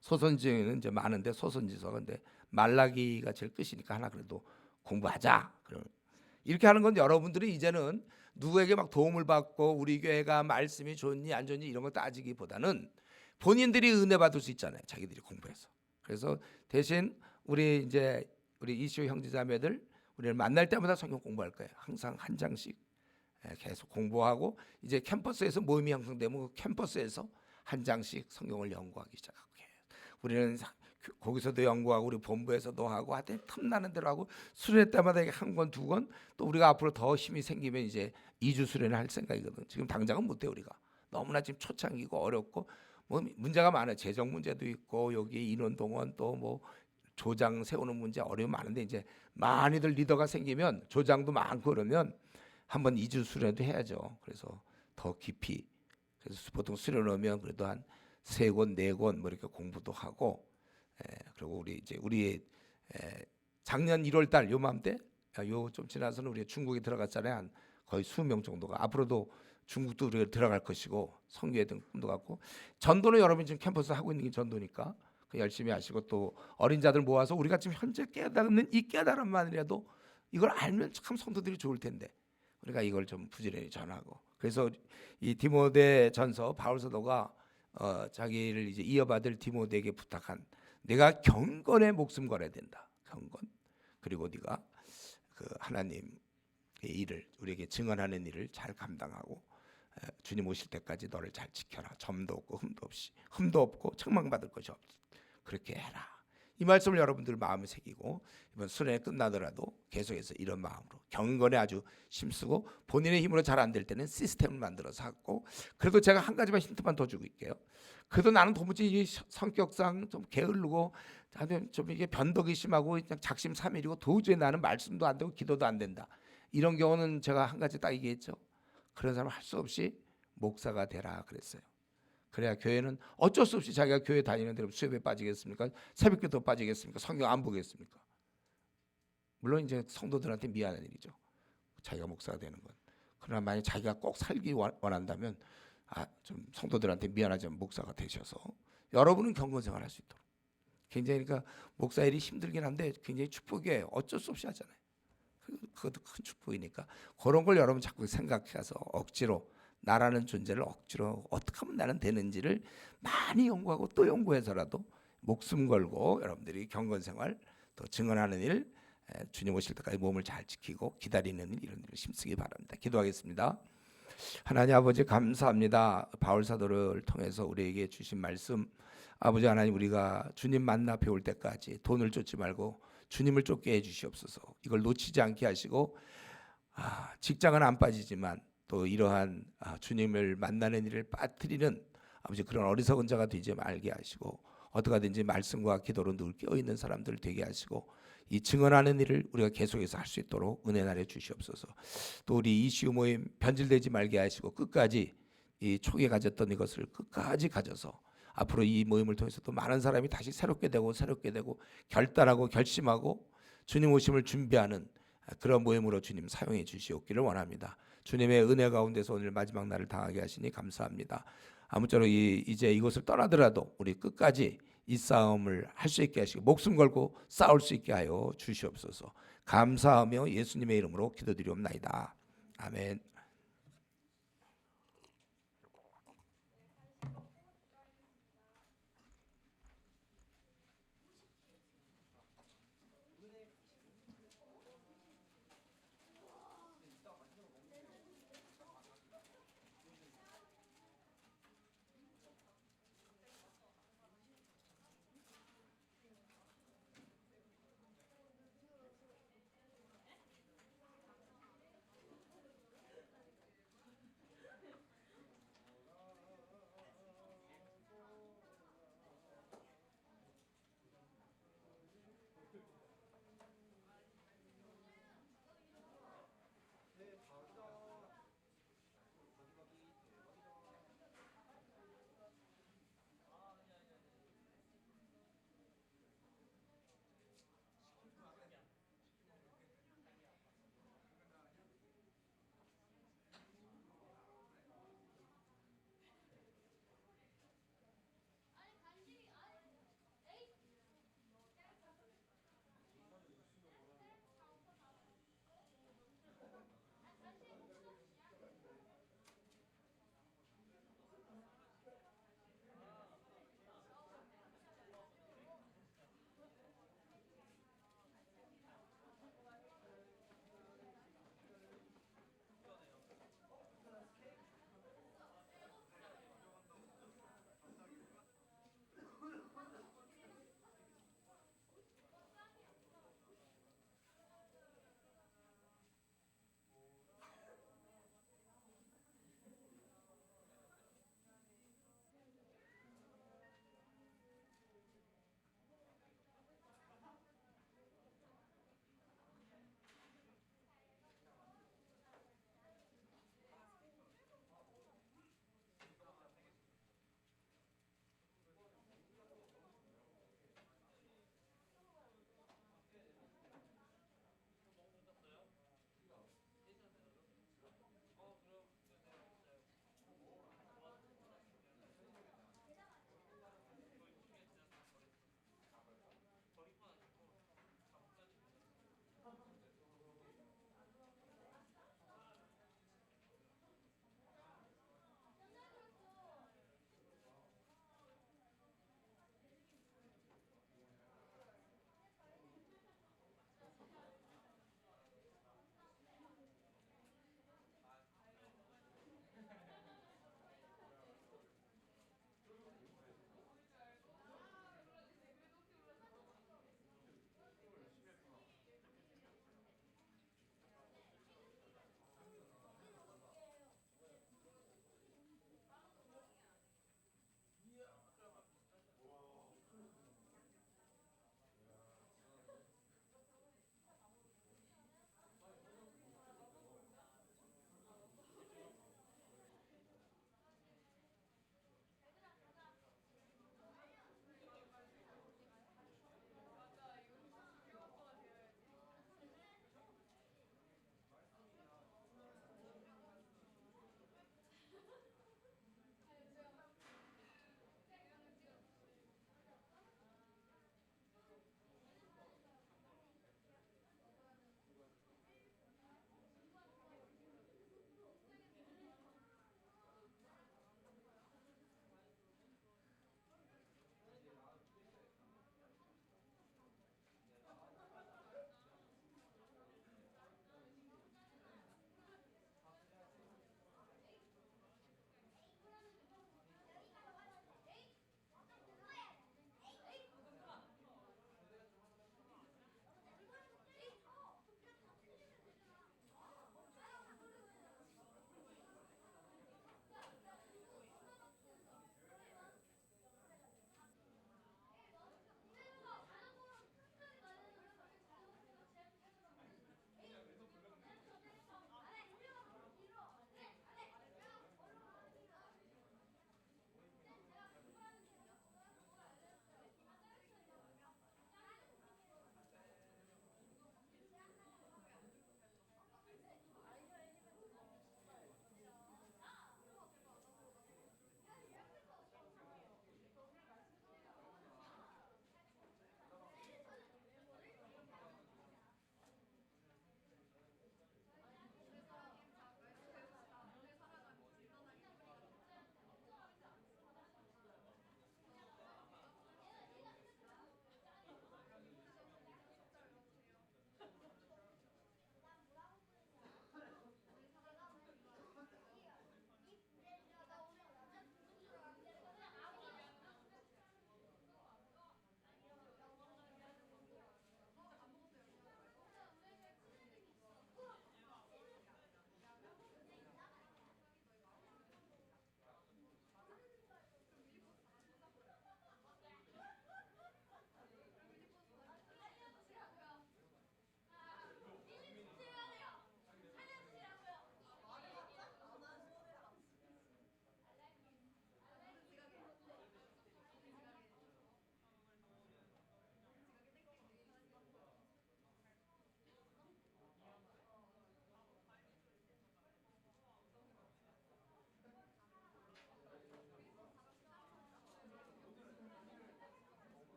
Speaker 1: 소선지는 이제 많은데 소선지서, 근데 말라기가 제일 끝이니까 하나 그래도 공부하자. 그럼 이렇게 하는 건 여러분들이 이제는 누구에게 막 도움을 받고 우리 교회가 말씀이 좋니 안 좋니 이런 거 따지기보다는 본인들이 은혜 받을 수 있잖아요. 자기들이 공부해서. 그래서 대신 우리 이슈 형제자매들 우리를 만날 때마다 성경 공부할 거예요. 항상 한 장씩 계속 공부하고, 이제 캠퍼스에서 모임이 형성되면 그 캠퍼스에서 한 장씩 성경을 연구하기 시작하고, 우리는 거기서도 연구하고 우리 본부에서도 하고, 하여튼 틈나는 대로 하고, 수련회 때마다 한 권, 두 권, 또 우리가 앞으로 더 힘이 생기면 이제 2주 수련을 할 생각이거든. 지금 당장은 못해. 우리가 너무나 지금 초창기고 어렵고 뭐 문제가 많아요. 재정 문제도 있고, 여기 인원 동원 또 뭐 조장 세우는 문제 어려움 많은데 이제 많이들 리더가 생기면 조장도 많고 그러면 한번 2주 수련도 해야죠. 그래서 더 깊이 그래서 보통 수련 오면 그래도 한 3권 4권 뭐 이렇게 공부도 하고 그리고 우리 작년 1월 달 요맘때 요 좀 지나서는 우리 중국에 들어갔잖아요. 한 거의 수명 정도가 앞으로도 중국도 우리가 들어갈 것이고 선교회 등 꿈도 갖고 전도는 여러분이 지금 캠퍼스 하고 있는 게 전도니까 열심히 하시고 또 어린 자들 모아서 우리가 지금 현재 깨닫는 이 깨달음만이라도 이걸 알면 참 성도들이 좋을 텐데 우리가 이걸 좀 부지런히 전하고 그래서 이 디모데 전서 바울 사도가 자기를 이제 이어받을 디모데에게 부탁한 내가 경건의 목숨 걸어야 된다. 경건 그리고 네가 그 하나님의 일을 우리에게 증언하는 일을 잘 감당하고 주님 오실 때까지 너를 잘 지켜라. 점도 없고 흠도 없고 책망받을 것이 없어. 그렇게 해라. 이 말씀을 여러분들 마음에 새기고 이번 수련회 끝나더라도 계속해서 이런 마음으로 경건에 아주 힘쓰고 본인의 힘으로 잘 안 될 때는 시스템을 만들어서 하고 그래도 제가 한 가지만 힌트만 더 주고 있게요. 그래도 나는 도무지 성격상 좀 게으르고 좀 이게 변덕이 심하고 그냥 작심삼일이고 도저히 나는 말씀도 안 되고 기도도 안 된다. 이런 경우는 제가 한 가지 딱 얘기했죠. 그런 사람은 할 수 없이 목사가 되라 그랬어요. 그래야 교회는 어쩔 수 없이 자기가 교회 다니는 대로 수업에 빠지겠습니까? 새벽기도 빠지겠습니까? 성경 안 보겠습니까? 물론 이제 성도들한테 미안한 일이죠. 자기가 목사가 되는 건. 그러나 만약 자기가 꼭 살기 원한다면 좀 성도들한테 미안하지만 목사가 되셔서 여러분은 경건생활 할 수 있도록. 굉장히 그러니까 목사 일이 힘들긴 한데 굉장히 축복이에요. 어쩔 수 없이 하잖아요. 그것도 큰 축복이니까 그런 걸 여러분 자꾸 생각해서 억지로 나라는 존재를 억지로 어떻게 하면 나는 되는지를 많이 연구하고 또 연구해서라도 목숨 걸고 여러분들이 경건생활 또 증언하는 일 주님 오실 때까지 몸을 잘 지키고 기다리는 일 이런 일을 힘쓰기 바랍니다. 기도하겠습니다. 하나님 아버지 감사합니다. 바울 사도를 통해서 우리에게 주신 말씀 아버지 하나님 우리가 주님 만나 배울 때까지 돈을 쫓지 말고 주님을 쫓게 해주시옵소서. 이걸 놓치지 않게 하시고 직장은 안 빠지지만 또 이러한 주님을 만나는 일을 빠뜨리는 아버지 그런 어리석은 자가 되지 말게 하시고 어떻게든지 말씀과 기도로 늘 깨어있는 사람들 되게 하시고 이 증언하는 일을 우리가 계속해서 할 수 있도록 은혜 나려 주시옵소서. 또 우리 이슈 모임 변질되지 말게 하시고 끝까지 이 초기에 가졌던 이것을 끝까지 가져서 앞으로 이 모임을 통해서 또 많은 사람이 다시 새롭게 되고 결단하고 결심하고 주님 오심을 준비하는 그런 모임으로 주님 사용해 주시옵기를 원합니다. 주님의 은혜 가운데서 오늘 마지막 날을 당하게 하시니 감사합니다. 아무쪼록 이제 이곳을 떠나더라도 우리 끝까지 이 싸움을 할 수 있게 하시고 목숨 걸고 싸울 수 있게 하여 주시옵소서. 감사하며 예수님의 이름으로 기도드리옵나이다. 아멘.